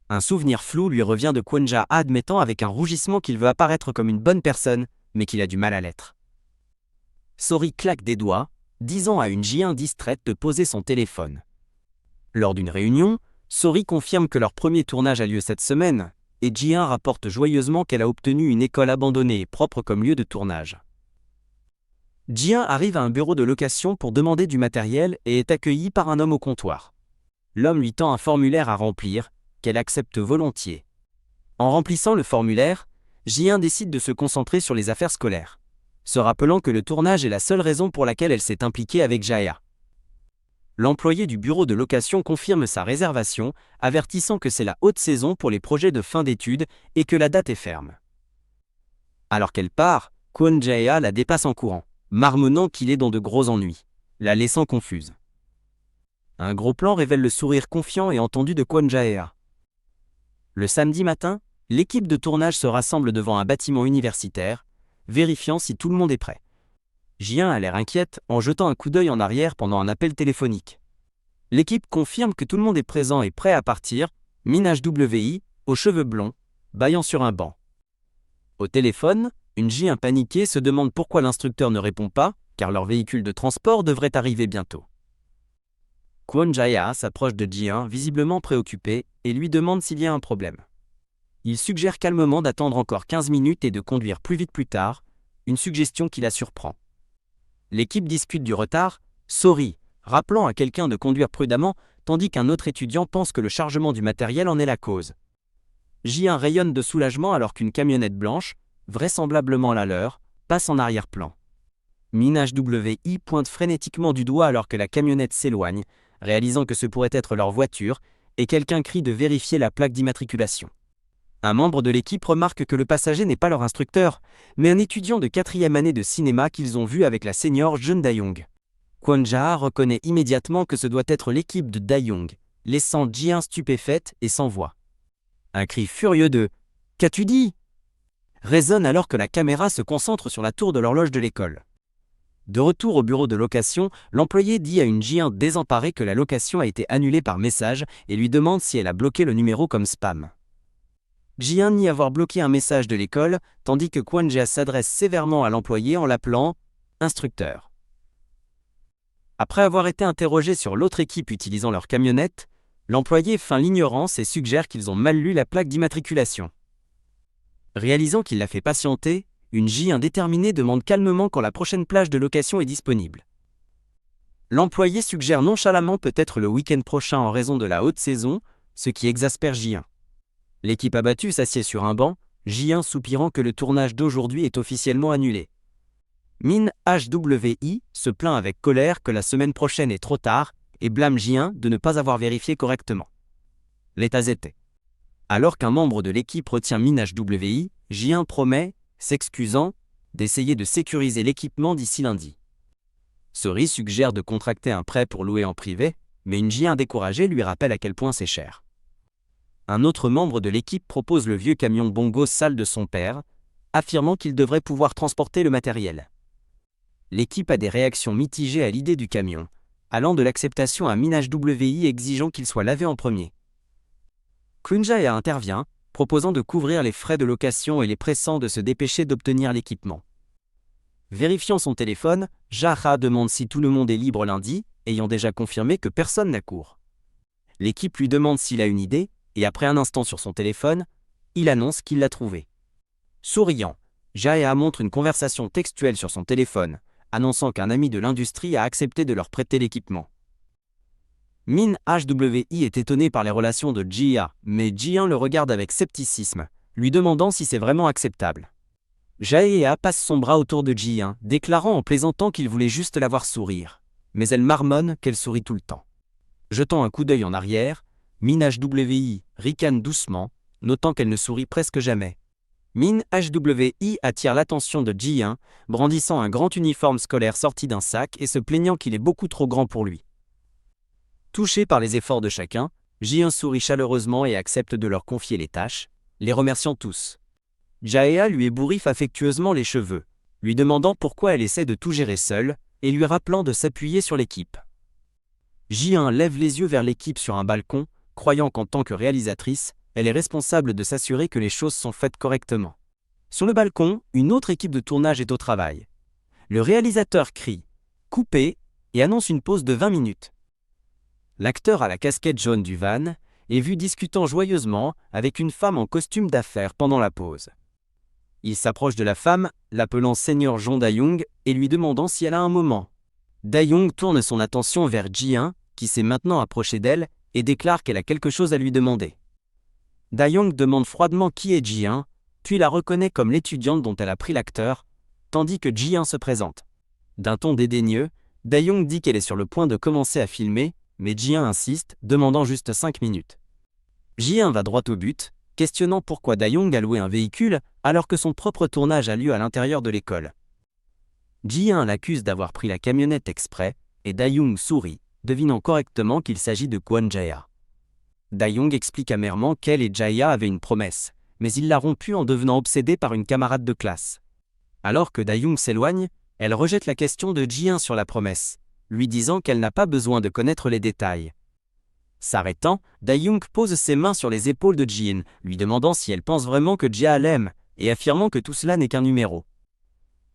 Un souvenir flou lui revient de Kwon Jae-ha admettant avec un rougissement qu'il veut apparaître comme une bonne personne, mais qu'il a du mal à l'être. Sori claque des doigts, disant à une Ji-un distraite de poser son téléphone. Lors d'une réunion, Sori confirme que leur premier tournage a lieu cette semaine, et Ji-un rapporte joyeusement qu'elle a obtenu une école abandonnée et propre comme lieu de tournage. Ji-un arrive à un bureau de location pour demander du matériel et est accueilli par un homme au comptoir. L'homme lui tend un formulaire à remplir, qu'elle accepte volontiers. En remplissant le formulaire, Ji-un décide de se concentrer sur les affaires scolaires, se rappelant que le tournage est la seule raison pour laquelle elle s'est impliquée avec Jae-ha. L'employé du bureau de location confirme sa réservation, avertissant que c'est la haute saison pour les projets de fin d'études et que la date est ferme. Alors qu'elle part, Kwon Jae-ha la dépasse en courant, marmonnant qu'il est dans de gros ennuis, la laissant confuse. Un gros plan révèle le sourire confiant et entendu de Kwon Jae-ha. Le samedi matin, l'équipe de tournage se rassemble devant un bâtiment universitaire, vérifiant si tout le monde est prêt. Ji-un a l'air inquiète en jetant un coup d'œil en arrière pendant un appel téléphonique. L'équipe confirme que tout le monde est présent et prêt à partir, Minaj WI, aux cheveux blonds, bâillant sur un banc. Au téléphone, une Ji-un paniquée se demande pourquoi l'instructeur ne répond pas, car leur véhicule de transport devrait arriver bientôt. Kwon Jae-ha s'approche de Ji-un, visiblement préoccupé, et lui demande s'il y a un problème. Il suggère calmement d'attendre encore 15 minutes et de conduire plus vite plus tard, une suggestion qui la surprend. L'équipe discute du retard, Sori, rappelant à quelqu'un de conduire prudemment, tandis qu'un autre étudiant pense que le chargement du matériel en est la cause. Ji-un rayonne de soulagement alors qu'une camionnette blanche, vraisemblablement la leur, passe en arrière-plan. Minaj WI pointe frénétiquement du doigt alors que la camionnette s'éloigne, réalisant que ce pourrait être leur voiture, et quelqu'un crie de vérifier la plaque d'immatriculation. Un membre de l'équipe remarque que le passager n'est pas leur instructeur, mais un étudiant de 4e année de cinéma qu'ils ont vu avec la senior Jeon Da-young. Kwon Jae-ha reconnaît immédiatement que ce doit être l'équipe de Da-young, laissant Ji-un stupéfaite et sans voix. Un cri furieux de « Qu'as-tu dit ?» résonne alors que la caméra se concentre sur la tour de l'horloge de l'école. De retour au bureau de location, l'employé dit à une Ji-un désemparée que la location a été annulée par message et lui demande si elle a bloqué le numéro comme spam. Ji-un nie avoir bloqué un message de l'école, tandis que Kwon Jae-ha s'adresse sévèrement à l'employé en l'appelant « instructeur ». Après avoir été interrogé sur l'autre équipe utilisant leur camionnette, l'employé feint l'ignorance et suggère qu'ils ont mal lu la plaque d'immatriculation. Réalisant qu'il l'a fait patienter, une J indéterminée demande calmement quand la prochaine plage de location est disponible. L'employé suggère nonchalamment peut-être le week-end prochain en raison de la haute saison, ce qui exaspère J1. L'équipe abattue s'assied sur un banc, J1 soupirant que le tournage d'aujourd'hui est officiellement annulé. Min HWI se plaint avec colère que la semaine prochaine est trop tard et blâme J1 de ne pas avoir vérifié correctement. L'état était. Alors qu'un membre de l'équipe retient Min HWI, J1 promet, s'excusant, d'essayer de sécuriser l'équipement d'ici lundi. Sori suggère de contracter un prêt pour louer en privé, mais une J1 découragée lui rappelle à quel point c'est cher. Un autre membre de l'équipe propose le vieux camion bongo sale de son père, affirmant qu'il devrait pouvoir transporter le matériel. L'équipe a des réactions mitigées à l'idée du camion, allant de l'acceptation à Min HWI exigeant qu'il soit lavé en premier. Kunjaya intervient, proposant de couvrir les frais de location et les pressant de se dépêcher d'obtenir l'équipement. Vérifiant son téléphone, Jaha demande si tout le monde est libre lundi, ayant déjà confirmé que personne n'accourt. L'équipe lui demande s'il a une idée, et après un instant sur son téléphone, il annonce qu'il l'a trouvée. Souriant, Jaha montre une conversation textuelle sur son téléphone, annonçant qu'un ami de l'industrie a accepté de leur prêter l'équipement. Min HWI est étonné par les relations de Jia, mais Ji1 le regarde avec scepticisme, lui demandant si c'est vraiment acceptable. Jaea passe son bras autour de Ji1, déclarant en plaisantant qu'il voulait juste la voir sourire. Mais elle marmonne qu'elle sourit tout le temps. Jetant un coup d'œil en arrière, Min HWI ricane doucement, notant qu'elle ne sourit presque jamais. Min HWI attire l'attention de Ji1, brandissant un grand uniforme scolaire sorti d'un sac et se plaignant qu'il est beaucoup trop grand pour lui. Touché par les efforts de chacun, Ji1 sourit chaleureusement et accepte de leur confier les tâches, les remerciant tous. Jaea lui ébouriffe affectueusement les cheveux, lui demandant pourquoi elle essaie de tout gérer seule, et lui rappelant de s'appuyer sur l'équipe. J1 lève les yeux vers l'équipe sur un balcon, croyant qu'en tant que réalisatrice, elle est responsable de s'assurer que les choses sont faites correctement. Sur le balcon, une autre équipe de tournage est au travail. Le réalisateur crie « Coupé » et annonce une pause de 20 minutes. L'acteur à la casquette jaune du van est vu discutant joyeusement avec une femme en costume d'affaires pendant la pause. Il s'approche de la femme, l'appelant Seigneur Jean Dayoung et lui demandant si elle a un moment. Dayoung tourne son attention vers Ji1, qui s'est maintenant approché d'elle, et déclare qu'elle a quelque chose à lui demander. Dayoung demande froidement qui est Ji1, puis la reconnaît comme l'étudiante dont elle a pris l'acteur, tandis que Ji1 se présente. D'un ton dédaigneux, Dayoung dit qu'elle est sur le point de commencer à filmer, mais Ji1 insiste, demandant juste 5 minutes. Ji1 va droit au but, questionnant pourquoi Dayoung a loué un véhicule alors que son propre tournage a lieu à l'intérieur de l'école. Ji1 l'accuse d'avoir pris la camionnette exprès, et Dayoung sourit, devinant correctement qu'il s'agit de Kwon Jae-ha. Dayoung explique amèrement qu'elle et Jae-ha avaient une promesse, mais il l'a rompue en devenant obsédé par une camarade de classe. Alors que Dayoung s'éloigne, elle rejette la question de Ji1 sur la promesse, lui disant qu'elle n'a pas besoin de connaître les détails. S'arrêtant, Dayoung pose ses mains sur les épaules de Ji-in, lui demandant si elle pense vraiment que Jia l'aime, et affirmant que tout cela n'est qu'un numéro.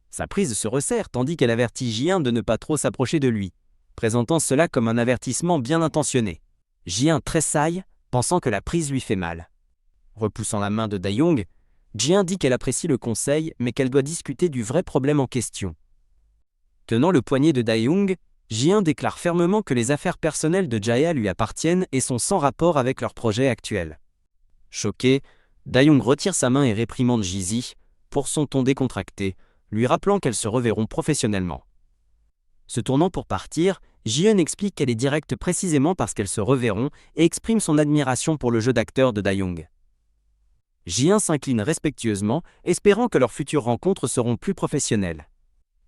Sa prise se resserre tandis qu'elle avertit Ji-in de ne pas trop s'approcher de lui, présentant cela comme un avertissement bien intentionné. Ji-in tressaille, pensant que la prise lui fait mal. Repoussant la main de Dayoung, Ji-in dit qu'elle apprécie le conseil mais qu'elle doit discuter du vrai problème en question. Tenant le poignet de Dayoung, Ji-in déclare fermement que les affaires personnelles de Jae-ha lui appartiennent et sont sans rapport avec leur projet actuel. Choqué, Dayoung retire sa main et réprimande Ji-zi, pour son ton décontracté, lui rappelant qu'elles se reverront professionnellement. Se tournant pour partir, Ji-eun explique qu'elle est directe précisément parce qu'elles se reverront et exprime son admiration pour le jeu d'acteur de Dayoung. Ji-in s'incline respectueusement, espérant que leurs futures rencontres seront plus professionnelles.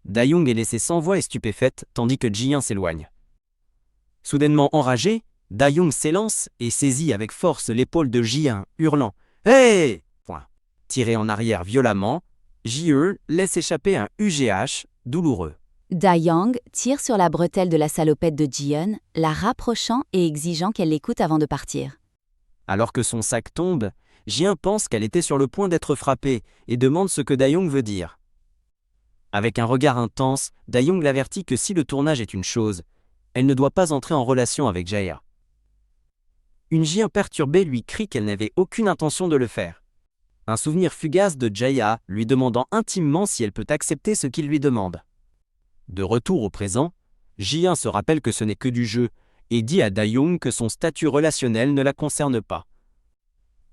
Dayoung est laissée sans voix et stupéfaite, tandis que Ji-in s'éloigne. Soudainement enragé, Dayoung s'élance et saisit avec force l'épaule de Ji-in, hurlant « Hey !» Tiré en arrière violemment, Ji-eun laisse échapper un UGH douloureux. Dayoung tire sur la bretelle de la salopette de Ji-eun, la rapprochant et exigeant qu'elle l'écoute avant de partir. Alors que son sac tombe, Ji-in pense qu'elle était sur le point d'être frappée et demande ce que Dayoung veut dire. Avec un regard intense, Dayoung l'avertit que si le tournage est une chose, Elle ne doit pas entrer en relation avec Jaeha. Une Ji-un perturbée lui crie qu'elle n'avait aucune intention de le faire. Un souvenir fugace de Jaeha lui demandant intimement si elle peut accepter ce qu'il lui demande. De retour au présent, Ji-un se rappelle que ce n'est que du jeu et dit à Da-young que son statut relationnel ne la concerne pas.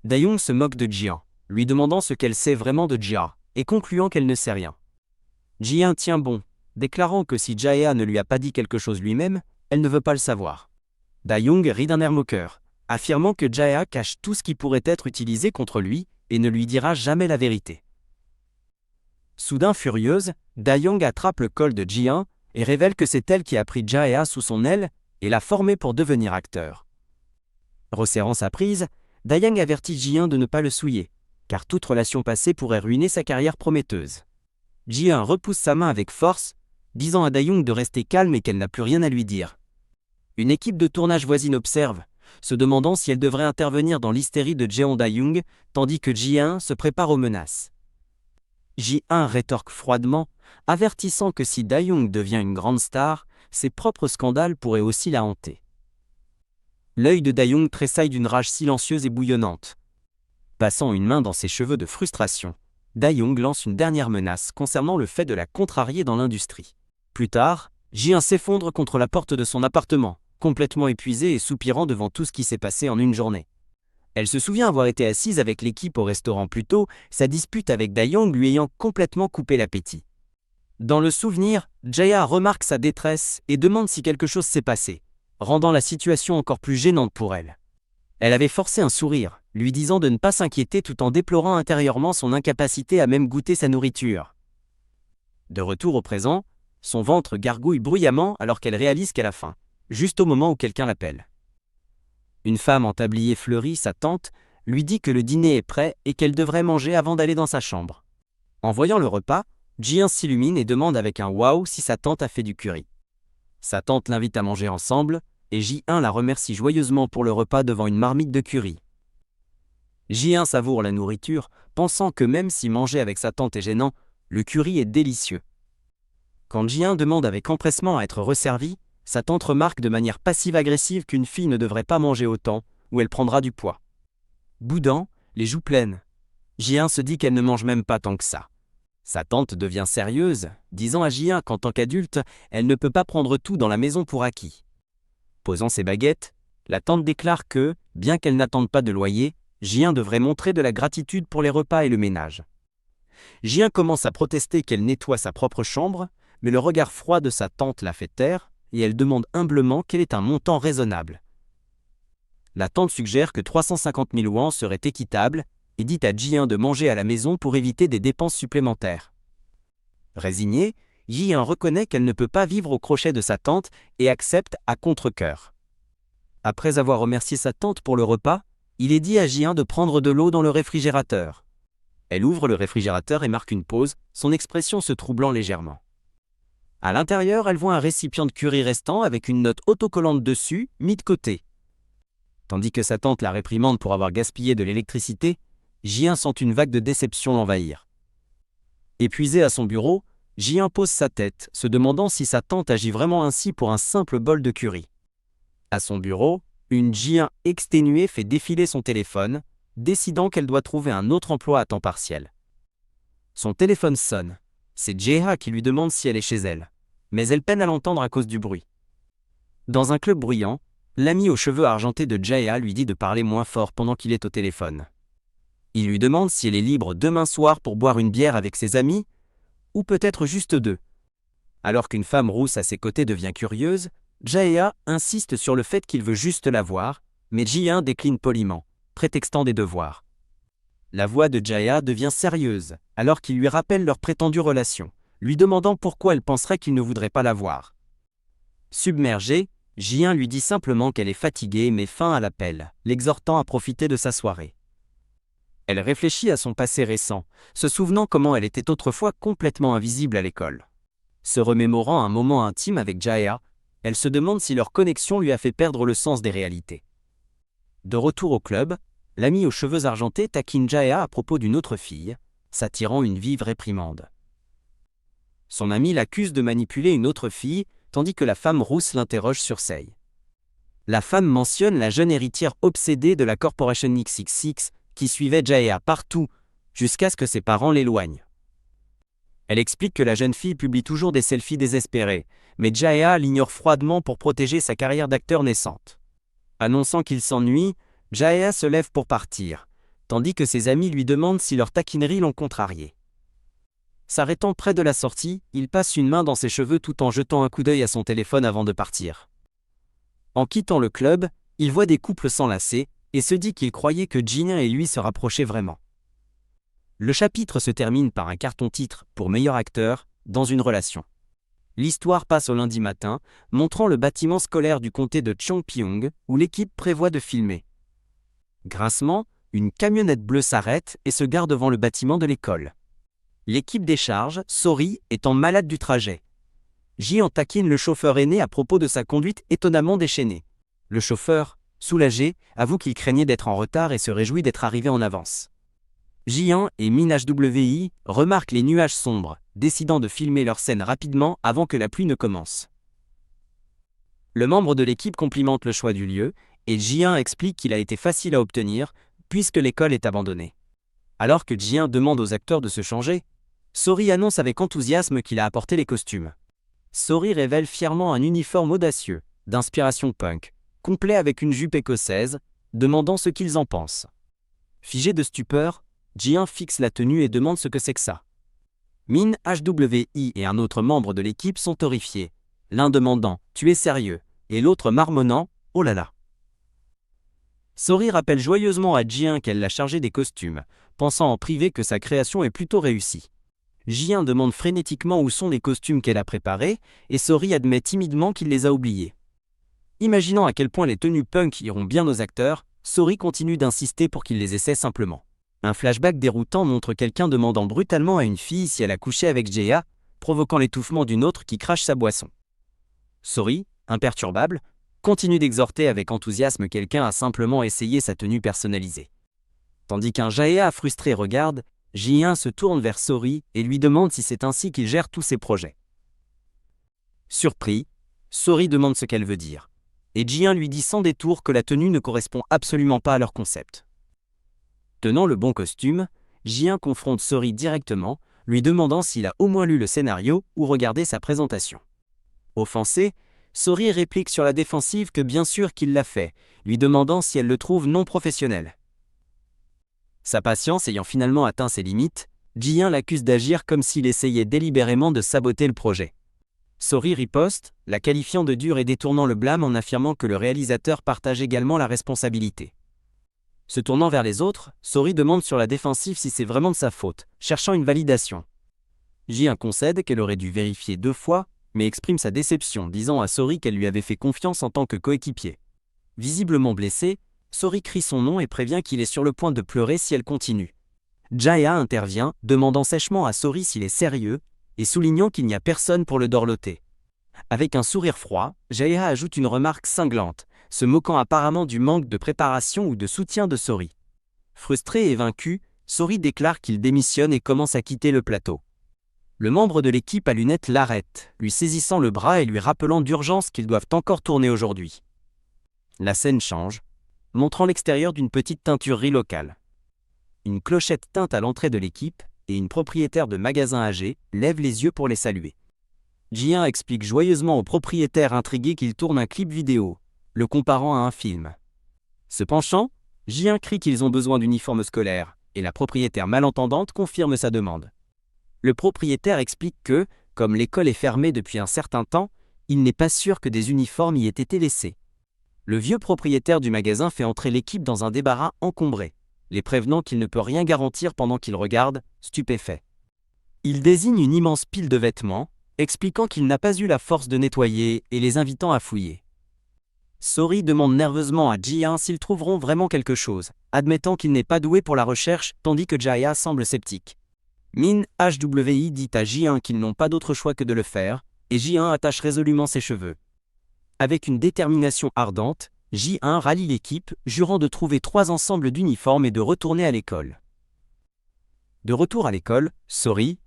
Da-young se moque de Ji-un, lui demandant ce qu'elle sait vraiment de Jaeha et concluant qu'elle ne sait rien. Ji-un tient bon, déclarant que si Jaeha ne lui a pas dit quelque chose lui-même, elle ne veut pas le savoir. Da-young rit d'un air moqueur, affirmant que Jaeha cache tout ce qui pourrait être utilisé contre lui et ne lui dira jamais la vérité. Soudain furieuse, Da-young attrape le col de Ji-un et révèle que c'est elle qui a pris Jaeha sous son aile et l'a formé pour devenir acteur. Resserrant sa prise, Da-young avertit Ji-un de ne pas le souiller, car toute relation passée pourrait ruiner sa carrière prometteuse. Ji-un repousse sa main avec force, disant à Da-young de rester calme et qu'elle n'a plus rien à lui dire. Une équipe de tournage voisine observe, se demandant si elle devrait intervenir dans l'hystérie de Jeon Da-young, tandis que Ji-un se prépare aux menaces. Ji-un rétorque froidement, avertissant que si Da-young devient une grande star, ses propres scandales pourraient aussi la hanter. L'œil de Da-young tressaille d'une rage silencieuse et bouillonnante. Passant une main dans ses cheveux de frustration, Da-young lance une dernière menace concernant le fait de la contrarier dans l'industrie. Plus tard, Ji-un s'effondre contre la porte de son appartement, complètement épuisée et soupirant devant tout ce qui s'est passé en une journée. Elle se souvient avoir été assise avec l'équipe au restaurant plus tôt, sa dispute avec Da-young lui ayant complètement coupé l'appétit. Dans le souvenir, Jaeha remarque sa détresse et demande si quelque chose s'est passé, rendant la situation encore plus gênante pour elle. Elle avait forcé un sourire, lui disant de ne pas s'inquiéter tout en déplorant intérieurement son incapacité à même goûter sa nourriture. De retour au présent, son ventre gargouille bruyamment alors qu'elle réalise qu'elle a faim, juste au moment où quelqu'un l'appelle. Une femme en tablier fleuri, sa tante, lui dit que le dîner est prêt et qu'elle devrait manger avant d'aller dans sa chambre. En voyant le repas, Ji-un s'illumine et demande avec un waouh si sa tante a fait du curry. Sa tante l'invite à manger ensemble, et Ji-un la remercie joyeusement pour le repas devant une marmite de curry. Ji-un savoure la nourriture, pensant que même si manger avec sa tante est gênant, le curry est délicieux. Quand Ji-un demande avec empressement à être resservi, sa tante remarque de manière passive-agressive qu'une fille ne devrait pas manger autant, ou elle prendra du poids. Boudant, les joues pleines, Ji-un se dit qu'elle ne mange même pas tant que ça. Sa tante devient sérieuse, disant à Ji-un qu'en tant qu'adulte, elle ne peut pas prendre tout dans la maison pour acquis. Posant ses baguettes, la tante déclare que, bien qu'elle n'attende pas de loyer, Ji-un devrait montrer de la gratitude pour les repas et le ménage. Ji-un commence à protester qu'elle nettoie sa propre chambre, mais le regard froid de sa tante la fait taire, et elle demande humblement quel est un montant raisonnable. La tante suggère que 350 000 won serait équitable, et dit à Ji-un de manger à la maison pour éviter des dépenses supplémentaires. Résignée, Ji-un reconnaît qu'elle ne peut pas vivre au crochet de sa tante et accepte à contre-cœur. Après avoir remercié sa tante pour le repas, il est dit à Ji-un de prendre de l'eau dans le réfrigérateur. Elle ouvre le réfrigérateur et marque une pause, son expression se troublant légèrement. À l'intérieur, elle voit un récipient de curry restant avec une note autocollante dessus, mis de côté. Tandis que sa tante la réprimande pour avoir gaspillé de l'électricité, Ji-un sent une vague de déception l'envahir. Épuisé à son bureau, Ji-un pose sa tête, se demandant si sa tante agit vraiment ainsi pour un simple bol de curry. À son bureau, une Ji-un exténuée fait défiler son téléphone, décidant qu'elle doit trouver un autre emploi à temps partiel. Son téléphone sonne. C'est Jaeha qui lui demande si elle est chez elle, mais elle peine à l'entendre à cause du bruit. Dans un club bruyant, l'ami aux cheveux argentés de Jaeha lui dit de parler moins fort pendant qu'il est au téléphone. Il lui demande si elle est libre demain soir pour boire une bière avec ses amis, ou peut-être juste deux. Alors qu'une femme rousse à ses côtés devient curieuse, Jaeha insiste sur le fait qu'il veut juste la voir, mais Ji-un décline poliment, prétextant des devoirs. La voix de Jaeha devient sérieuse, alors qu'il lui rappelle leur prétendue relation, lui demandant pourquoi elle penserait qu'il ne voudrait pas la voir. Submergée, Ji-un lui dit simplement qu'elle est fatiguée et met fin à l'appel, l'exhortant à profiter de sa soirée. Elle réfléchit à son passé récent, se souvenant comment elle était autrefois complètement invisible à l'école. Se remémorant un moment intime avec Jaeha, elle se demande si leur connexion lui a fait perdre le sens des réalités. De retour au club, l'ami aux cheveux argentés taquine Jaeha à propos d'une autre fille, s'attirant une vive réprimande. Son ami l'accuse de manipuler une autre fille, tandis que la femme rousse l'interroge sur Sei. La femme mentionne la jeune héritière obsédée de la Corporation XXX qui suivait Jaeha partout, jusqu'à ce que ses parents l'éloignent. Elle explique que la jeune fille publie toujours des selfies désespérés, mais Jaeha l'ignore froidement pour protéger sa carrière d'acteur naissante. Annonçant qu'il s'ennuie, Jaeha se lève pour partir, tandis que ses amis lui demandent si leurs taquineries l'ont contrarié. S'arrêtant près de la sortie, il passe une main dans ses cheveux tout en jetant un coup d'œil à son téléphone avant de partir. En quittant le club, il voit des couples s'enlacer et se dit qu'il croyait que Jin et lui se rapprochaient vraiment. Le chapitre se termine par un carton-titre pour meilleur acteur dans une relation. L'histoire passe au lundi matin, montrant le bâtiment scolaire du comté de Cheongpyeong où l'équipe prévoit de filmer. Grincement, une camionnette bleue s'arrête et se gare devant le bâtiment de l'école. L'équipe décharge, Sori étant malade du trajet. Ji en taquine le chauffeur aîné à propos de sa conduite étonnamment déchaînée. Le chauffeur, soulagé, avoue qu'il craignait d'être en retard et se réjouit d'être arrivé en avance. Jian et Min HWI remarquent les nuages sombres, décidant de filmer leur scène rapidement avant que la pluie ne commence. Le membre de l'équipe complimente le choix du lieu, et Jian explique qu'il a été facile à obtenir, puisque l'école est abandonnée. Alors que Jian demande aux acteurs de se changer, Sori annonce avec enthousiasme qu'il a apporté les costumes. Sori révèle fièrement un uniforme audacieux, d'inspiration punk, complet avec une jupe écossaise, demandant ce qu'ils en pensent. Figé de stupeur, Jian fixe la tenue et demande ce que c'est que ça. Min HWI et un autre membre de l'équipe sont horrifiés, l'un demandant « Tu es sérieux ?» et l'autre marmonnant « Oh là là !» Sori rappelle joyeusement à Jian qu'elle l'a chargé des costumes, pensant en privé que sa création est plutôt réussie. Jian demande frénétiquement où sont les costumes qu'elle a préparés, et Sori admet timidement qu'il les a oubliés. Imaginant à quel point les tenues punk iront bien aux acteurs, Sori continue d'insister pour qu'ils les essaient simplement. Un flashback déroutant montre quelqu'un demandant brutalement à une fille si elle a couché avec Jaeha, provoquant l'étouffement d'une autre qui crache sa boisson. Sori, imperturbable, continue d'exhorter avec enthousiasme quelqu'un à simplement essayer sa tenue personnalisée. Tandis qu'un Jaeha frustré regarde, Jian se tourne vers Sori et lui demande si c'est ainsi qu'il gère tous ses projets. Surpris, Sori demande ce qu'elle veut dire, et Jian lui dit sans détour que la tenue ne correspond absolument pas à leur concept. Tenant le bon costume, Jian confronte Sori directement, lui demandant s'il a au moins lu le scénario ou regardé sa présentation. Offensé, Sori réplique sur la défensive que bien sûr qu'il l'a fait, lui demandant si elle le trouve non professionnel. Sa patience ayant finalement atteint ses limites, Jian l'accuse d'agir comme s'il essayait délibérément de saboter le projet. Sori riposte, la qualifiant de dure et détournant le blâme en affirmant que le réalisateur partage également la responsabilité. Se tournant vers les autres, Sori demande sur la défensive si c'est vraiment de sa faute, cherchant une validation. Jian concède qu'elle aurait dû vérifier 2 fois, mais exprime sa déception, disant à Sori qu'elle lui avait fait confiance en tant que coéquipier. Visiblement blessé, Sori crie son nom et prévient qu'il est sur le point de pleurer si elle continue. Jaeha intervient, demandant sèchement à Sori s'il est sérieux, et soulignant qu'il n'y a personne pour le dorloter. Avec un sourire froid, Jaeha ajoute une remarque cinglante, se moquant apparemment du manque de préparation ou de soutien de Sori. Frustré et vaincu, Sori déclare qu'il démissionne et commence à quitter le plateau. Le membre de l'équipe à lunettes l'arrête, lui saisissant le bras et lui rappelant d'urgence qu'ils doivent encore tourner aujourd'hui. La scène change, montrant l'extérieur d'une petite teinturerie locale. Une clochette teinte à l'entrée de l'équipe, et une propriétaire de magasin âgée lève les yeux pour les saluer. Jian explique joyeusement au propriétaire intrigué qu'il tourne un clip vidéo, le comparant à un film. Se penchant, Jian crie qu'ils ont besoin d'uniformes scolaires, et la propriétaire malentendante confirme sa demande. Le propriétaire explique que, comme l'école est fermée depuis un certain temps, il n'est pas sûr que des uniformes y aient été laissés. Le vieux propriétaire du magasin fait entrer l'équipe dans un débarras encombré, les prévenant qu'il ne peut rien garantir pendant qu'il regarde, stupéfait. Il désigne une immense pile de vêtements, expliquant qu'il n'a pas eu la force de nettoyer et les invitant à fouiller. Sori demande nerveusement à Jian s'ils trouveront vraiment quelque chose, admettant qu'il n'est pas doué pour la recherche, tandis que Jaeha semble sceptique. Min HWI dit à Jian qu'ils n'ont pas d'autre choix que de le faire, et Jian attache résolument ses cheveux. Avec une détermination ardente, Jian rallie l'équipe, jurant de trouver 3 ensembles d'uniformes et de retourner à l'école. De retour à l'école, Sori,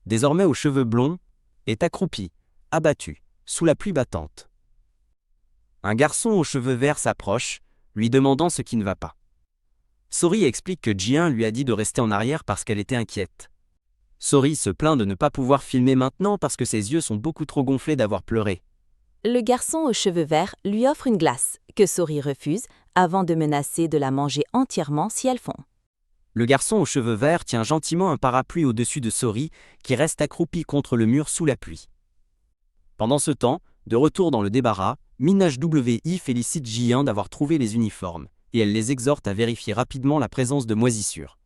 désormais aux cheveux blonds, est accroupi, abattu, sous la pluie battante. Un garçon aux cheveux verts s'approche, lui demandant ce qui ne va pas. Sori explique que Ji-un lui a dit de rester en arrière parce qu'elle était inquiète. Sori se plaint de ne pas pouvoir filmer maintenant parce que ses yeux sont beaucoup trop gonflés d'avoir pleuré. Le garçon aux cheveux verts lui offre une glace, que Sori refuse, avant de menacer de la manger entièrement si elle fond. Le garçon aux cheveux verts tient gentiment un parapluie au-dessus de Sori, qui reste accroupi contre le mur sous la pluie. Pendant ce temps, de retour dans le débarras, Min-HWI félicite Ji-un d'avoir trouvé les uniformes, et elle les exhorte à vérifier rapidement la présence de moisissures.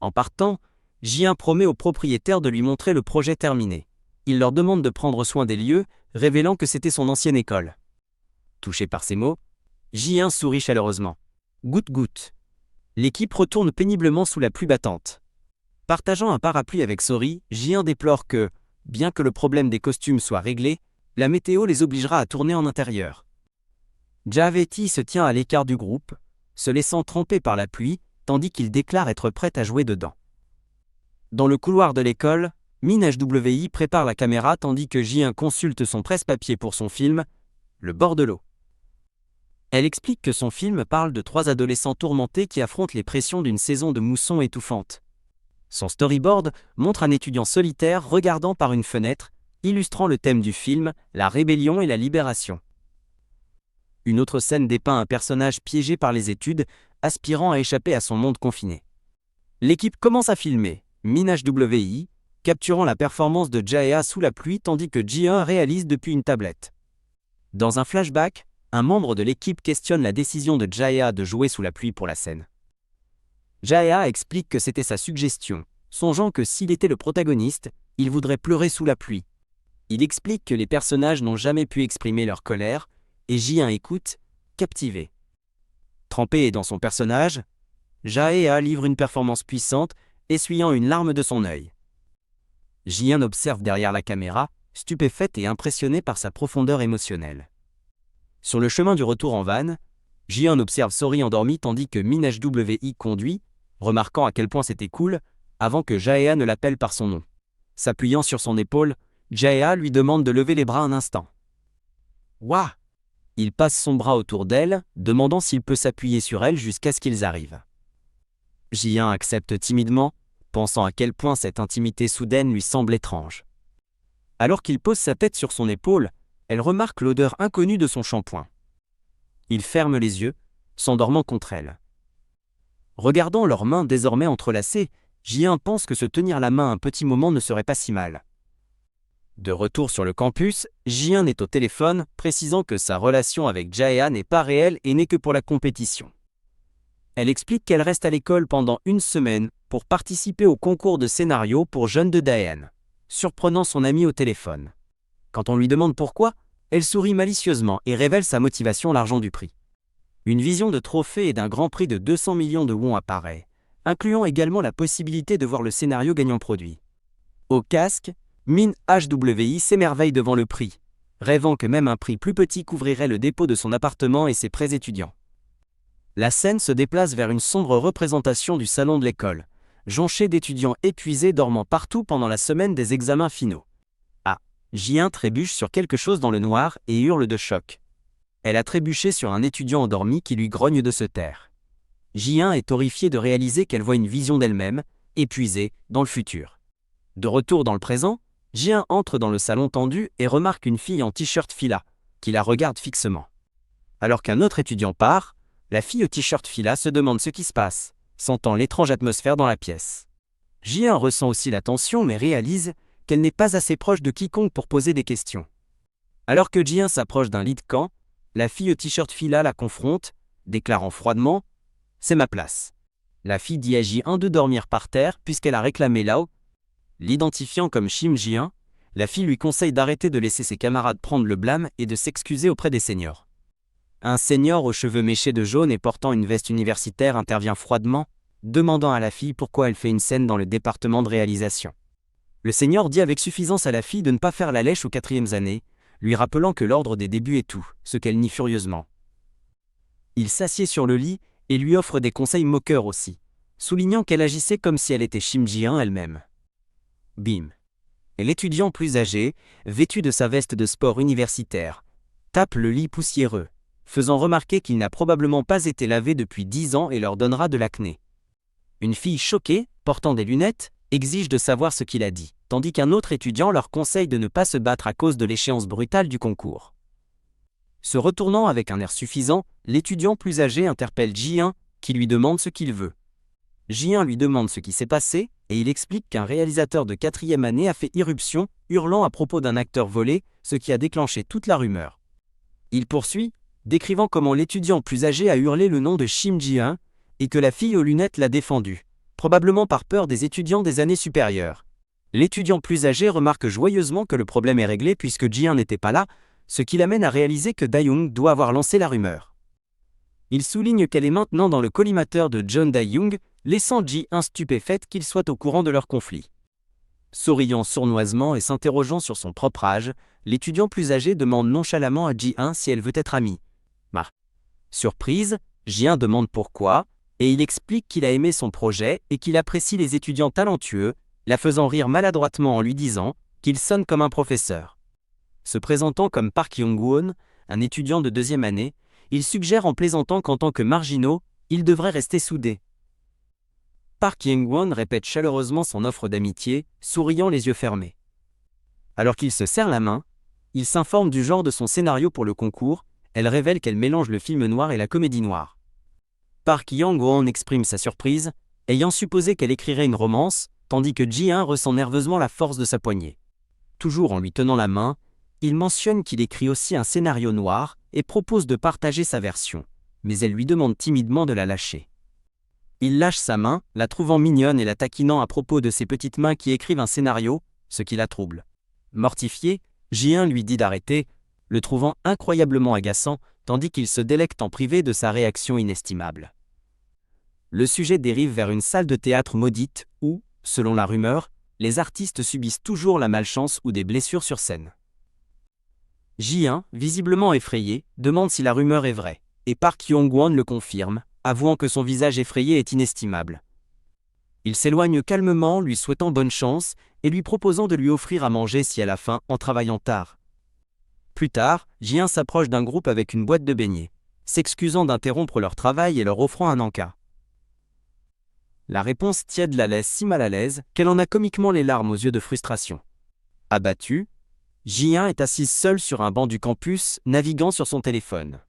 En partant, Ji-un promet aux propriétaires de lui montrer le projet terminé. Il leur demande de prendre soin des lieux, révélant que c'était son ancienne école. Touché par ces mots, Ji-un sourit chaleureusement. Goutte goutte. L'équipe retourne péniblement sous la pluie battante. Partageant un parapluie avec Sori, Ji-un déplore que, bien que le problème des costumes soit réglé, la météo les obligera à tourner en intérieur. Javeti se tient à l'écart du groupe, se laissant tremper par la pluie, tandis qu'il déclare être prêt à jouer dedans. Dans le couloir de l'école, Min-HWI prépare la caméra tandis que Ji-un consulte son presse-papier pour son film, Le bord de l'eau. Elle explique que son film parle de 3 adolescents tourmentés qui affrontent les pressions d'une saison de mousson étouffante. Son storyboard montre un étudiant solitaire regardant par une fenêtre, illustrant le thème du film, la rébellion et la libération. Une autre scène dépeint un personnage piégé par les études, aspirant à échapper à son monde confiné. L'équipe commence à filmer, Min-HWI, capturant la performance de Jae-ha sous la pluie tandis que Ji-un réalise depuis une tablette. Dans un flashback, un membre de l'équipe questionne la décision de Jae-ha de jouer sous la pluie pour la scène. Jae-ha explique que c'était sa suggestion, songeant que s'il était le protagoniste, il voudrait pleurer sous la pluie. Il explique que les personnages n'ont jamais pu exprimer leur colère, et Ji-un écoute, captivé. Trempé dans son personnage, Jae-ha livre une performance puissante, essuyant une larme de son œil. Ji-un observe derrière la caméra, stupéfaite et impressionnée par sa profondeur émotionnelle. Sur le chemin du retour en van, Ji-un observe Sori endormi tandis que Min-HWI conduit, remarquant à quel point c'était cool, avant que Jae-ha ne l'appelle par son nom. S'appuyant sur son épaule, Jae-ha lui demande de lever les bras un instant. Wouah! Il passe son bras autour d'elle, demandant s'il peut s'appuyer sur elle jusqu'à ce qu'ils arrivent. Ji-un accepte timidement, pensant à quel point cette intimité soudaine lui semble étrange. Alors qu'il pose sa tête sur son épaule, elle remarque l'odeur inconnue de son shampoing. Il ferme les yeux, s'endormant contre elle. Regardant leurs mains désormais entrelacées, Ji-un pense que se tenir la main un petit moment ne serait pas si mal. De retour sur le campus, Ji-un est au téléphone, précisant que sa relation avec Jae-ha n'est pas réelle et n'est que pour la compétition. Elle explique qu'elle reste à l'école pendant 1 semaine pour participer au concours de scénario pour jeunes de Daehan, surprenant son amie au téléphone. Quand on lui demande pourquoi, elle sourit malicieusement et révèle sa motivation l'argent du prix. Une vision de trophée et d'un grand prix de 200 millions de won apparaît, incluant également la possibilité de voir le scénario gagnant produit. Au casque, Min-HWI s'émerveille devant le prix, rêvant que même un prix plus petit couvrirait le dépôt de son appartement et ses prêts étudiants. La scène se déplace vers une sombre représentation du salon de l'école, jonché d'étudiants épuisés dormant partout pendant la semaine des examens finaux. Ji-un trébuche sur quelque chose dans le noir et hurle de choc. Elle a trébuché sur un étudiant endormi qui lui grogne de se taire. Ji-un est horrifié de réaliser qu'elle voit une vision d'elle-même, épuisée, dans le futur. De retour dans le présent, Ji-un entre dans le salon tendu et remarque une fille en t-shirt fila, qui la regarde fixement. Alors qu'un autre étudiant part, la fille au t-shirt fila se demande ce qui se passe, sentant l'étrange atmosphère dans la pièce. Ji-un ressent aussi la tension mais réalise qu'elle n'est pas assez proche de quiconque pour poser des questions. Alors que Ji-un s'approche d'un lit de camp, la fille au t-shirt fila la confronte, déclarant froidement « C'est ma place ». La fille dit à Ji-un de dormir par terre puisqu'elle a réclamé Lao. L'identifiant comme Shim Ji-un, la fille lui conseille d'arrêter de laisser ses camarades prendre le blâme et de s'excuser auprès des seniors. Un senior aux cheveux méchés de jaune et portant une veste universitaire intervient froidement, demandant à la fille pourquoi elle fait une scène dans le département de réalisation. Le senior dit avec suffisance à la fille de ne pas faire la lèche aux 4e années, lui rappelant que l'ordre des débuts est tout, ce qu'elle nie furieusement. Il s'assied sur le lit et lui offre des conseils moqueurs aussi, soulignant qu'elle agissait comme si elle était Shim Ji-un elle-même. Bim. Et l'étudiant plus âgé, vêtu de sa veste de sport universitaire, tape le lit poussiéreux, faisant remarquer qu'il n'a probablement pas été lavé depuis 10 ans et leur donnera de l'acné. Une fille choquée, portant des lunettes, exige de savoir ce qu'il a dit, tandis qu'un autre étudiant leur conseille de ne pas se battre à cause de l'échéance brutale du concours. Se retournant avec un air suffisant, l'étudiant plus âgé interpelle Ji1, qui lui demande ce qu'il veut. Ji1 lui demande ce qui s'est passé, et il explique qu'un réalisateur de 4e année a fait irruption, hurlant à propos d'un acteur volé, ce qui a déclenché toute la rumeur. Il poursuit, décrivant comment l'étudiant plus âgé a hurlé le nom de Shim Ji1, et que la fille aux lunettes l'a défendu, probablement par peur des étudiants des années supérieures. L'étudiant plus âgé remarque joyeusement que le problème est réglé puisque Ji1 n'était pas là, ce qui l'amène à réaliser que Dae-young doit avoir lancé la rumeur. Il souligne qu'elle est maintenant dans le collimateur de John Dae-young, laissant Ji1 stupéfaite qu'il soit au courant de leur conflit. Souriant sournoisement et s'interrogeant sur son propre âge, l'étudiant plus âgé demande nonchalamment à Ji1 si elle veut être amie. Surprise, Ji1 demande pourquoi, et il explique qu'il a aimé son projet et qu'il apprécie les étudiants talentueux, la faisant rire maladroitement en lui disant qu'il sonne comme un professeur. Se présentant comme Park Young-won, un étudiant de 2e année, il suggère en plaisantant qu'en tant que marginaux, ils devraient rester soudés. Park Young-won répète chaleureusement son offre d'amitié, souriant les yeux fermés. Alors qu'il se serre la main, il s'informe du genre de son scénario pour le concours, elle révèle qu'elle mélange le film noir et la comédie noire. Park Young-won exprime sa surprise, ayant supposé qu'elle écrirait une romance, tandis que Ji1 ressent nerveusement la force de sa poignée. Toujours en lui tenant la main, il mentionne qu'il écrit aussi un scénario noir et propose de partager sa version, mais elle lui demande timidement de la lâcher. Il lâche sa main, la trouvant mignonne et la taquinant à propos de ses petites mains qui écrivent un scénario, ce qui la trouble. Mortifié, Ji1 lui dit d'arrêter, le trouvant incroyablement agaçant, tandis qu'il se délecte en privé de sa réaction inestimable. Le sujet dérive vers une salle de théâtre maudite où, selon la rumeur, les artistes subissent toujours la malchance ou des blessures sur scène. Ji1, visiblement effrayé, demande si la rumeur est vraie, et Park Young-won le confirme, avouant que son visage effrayé est inestimable. Il s'éloigne calmement, lui souhaitant bonne chance, et lui proposant de lui offrir à manger si elle a faim en travaillant tard. Plus tard, Ji1 s'approche d'un groupe avec une boîte de beignets, s'excusant d'interrompre leur travail et leur offrant un encas. La réponse tiède la laisse si mal à l'aise qu'elle en a comiquement les larmes aux yeux de frustration. Abattue, Ji1 est assise seule sur un banc du campus, naviguant sur son téléphone.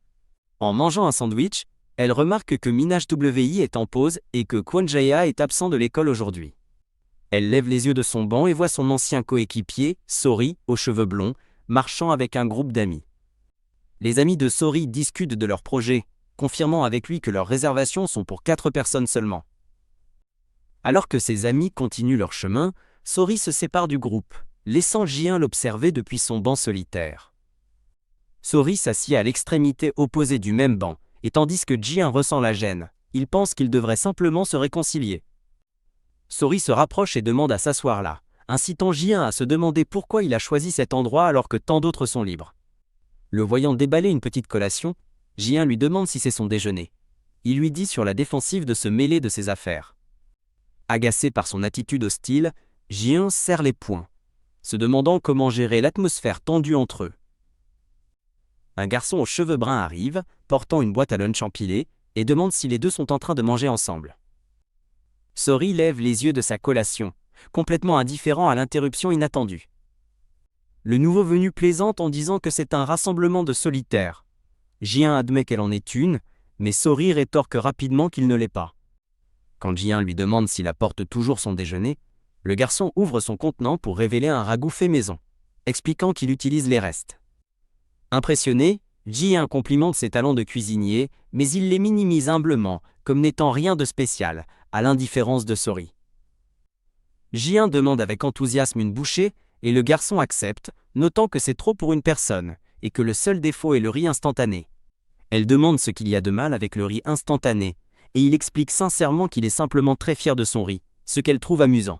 En mangeant un sandwich, elle remarque que Minaj WI est en pause et que Kwon Jae-ha est absent de l'école aujourd'hui. Elle lève les yeux de son banc et voit son ancien coéquipier, Sori, aux cheveux blonds, marchant avec un groupe d'amis. Les amis de Sori discutent de leur projet, confirmant avec lui que leurs réservations sont pour 4 personnes seulement. Alors que ses amis continuent leur chemin, Sori se sépare du groupe, laissant Ji1 l'observer depuis son banc solitaire. Sori s'assied à l'extrémité opposée du même banc, et tandis que Ji1 ressent la gêne, il pense qu'ils devraient simplement se réconcilier. Sori se rapproche et demande à s'asseoir là, incitant Ji1 à se demander pourquoi il a choisi cet endroit alors que tant d'autres sont libres. Le voyant déballer une petite collation, Ji1 lui demande si c'est son déjeuner. Il lui dit sur la défensive de se mêler de ses affaires. Agacé par son attitude hostile, Ji1 serre les poings, se demandant comment gérer l'atmosphère tendue entre eux. Un garçon aux cheveux bruns arrive, portant une boîte à lunch empilée, et demande si les deux sont en train de manger ensemble. Sori lève les yeux de sa collation, complètement indifférent à l'interruption inattendue. Le nouveau venu plaisante en disant que c'est un rassemblement de solitaires. Ji1 admet qu'elle en est une, mais Sori rétorque rapidement qu'il ne l'est pas. Quand Ji1 lui demande s'il apporte toujours son déjeuner, le garçon ouvre son contenant pour révéler un ragoût fait maison, expliquant qu'il utilise les restes. Impressionné, Ji1 complimente ses talents de cuisinier, mais il les minimise humblement, comme n'étant rien de spécial, à l'indifférence de Sori. Ji1 demande avec enthousiasme une bouchée, et le garçon accepte, notant que c'est trop pour une personne, et que le seul défaut est le riz instantané. Elle demande ce qu'il y a de mal avec le riz instantané, et il explique sincèrement qu'il est simplement très fier de son riz, ce qu'elle trouve amusant.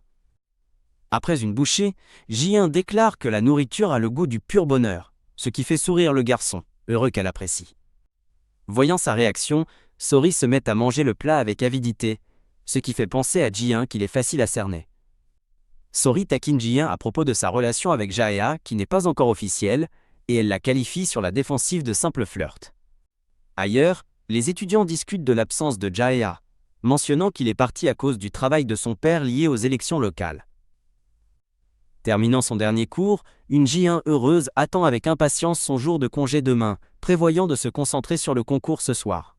Après une bouchée, Ji1 déclare que la nourriture a le goût du pur bonheur, ce qui fait sourire le garçon, heureux qu'elle apprécie. Voyant sa réaction, Sori se met à manger le plat avec avidité, ce qui fait penser à Ji1 qu'il est facile à cerner. Sori taquine Ji-un à propos de sa relation avec Jae-ha qui n'est pas encore officielle, et elle la qualifie sur la défensive de simple flirt. Ailleurs, les étudiants discutent de l'absence de Jae-ha, mentionnant qu'il est parti à cause du travail de son père lié aux élections locales. Terminant son dernier cours, une Ji-un heureuse attend avec impatience son jour de congé demain, prévoyant de se concentrer sur le concours ce soir.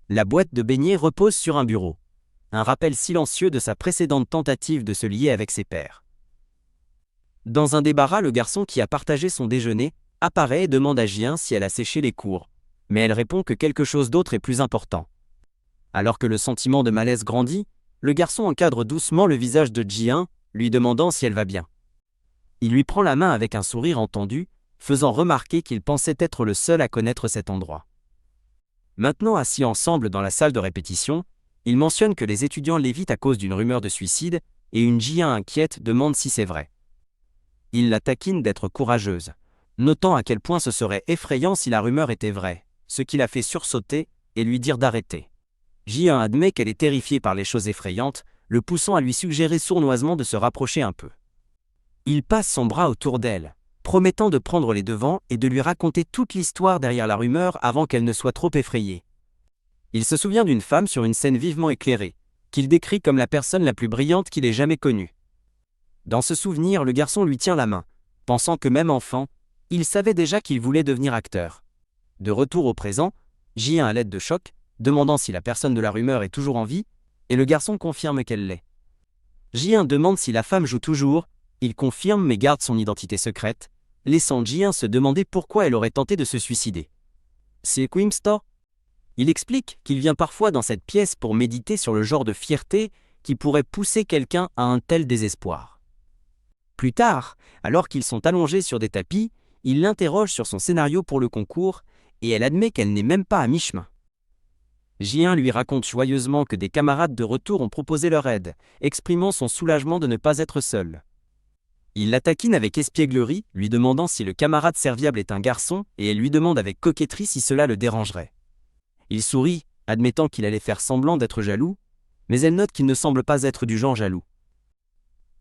La boîte de beignets repose sur un bureau. Un rappel silencieux de sa précédente tentative de se lier avec ses pairs. Dans un débarras, le garçon qui a partagé son déjeuner apparaît et demande à Ji-un si elle a séché les cours, mais elle répond que quelque chose d'autre est plus important. Alors que le sentiment de malaise grandit, le garçon encadre doucement le visage de Ji-un, lui demandant si elle va bien. Il lui prend la main avec un sourire entendu, faisant remarquer qu'il pensait être le seul à connaître cet endroit. Maintenant assis ensemble dans la salle de répétition, il mentionne que les étudiants l'évitent à cause d'une rumeur de suicide, et une Ji-un inquiète demande si c'est vrai. Il la taquine d'être courageuse, notant à quel point ce serait effrayant si la rumeur était vraie, ce qui la fait sursauter et lui dire d'arrêter. Ji-un admet qu'elle est terrifiée par les choses effrayantes, le poussant à lui suggérer sournoisement de se rapprocher un peu. Il passe son bras autour d'elle, promettant de prendre les devants et de lui raconter toute l'histoire derrière la rumeur avant qu'elle ne soit trop effrayée. Il se souvient d'une femme sur une scène vivement éclairée, qu'il décrit comme la personne la plus brillante qu'il ait jamais connue. Dans ce souvenir, le garçon lui tient la main, pensant que même enfant, il savait déjà qu'il voulait devenir acteur. De retour au présent, Ji-un à l'aide de choc, demandant si la personne de la rumeur est toujours en vie, et le garçon confirme qu'elle l'est. Ji-un demande si la femme joue toujours, il confirme mais garde son identité secrète, laissant Ji-un se demander pourquoi elle aurait tenté de se suicider. C'est Quimstor ? Il explique qu'il vient parfois dans cette pièce pour méditer sur le genre de fierté qui pourrait pousser quelqu'un à un tel désespoir. Plus tard, alors qu'ils sont allongés sur des tapis, il l'interroge sur son scénario pour le concours, et elle admet qu'elle n'est même pas à mi-chemin. Ji-un lui raconte joyeusement que des camarades de retour ont proposé leur aide, exprimant son soulagement de ne pas être seul. Il la taquine avec espièglerie, lui demandant si le camarade serviable est un garçon, et elle lui demande avec coquetterie si cela le dérangerait. Il sourit, admettant qu'il allait faire semblant d'être jaloux, mais elle note qu'il ne semble pas être du genre jaloux.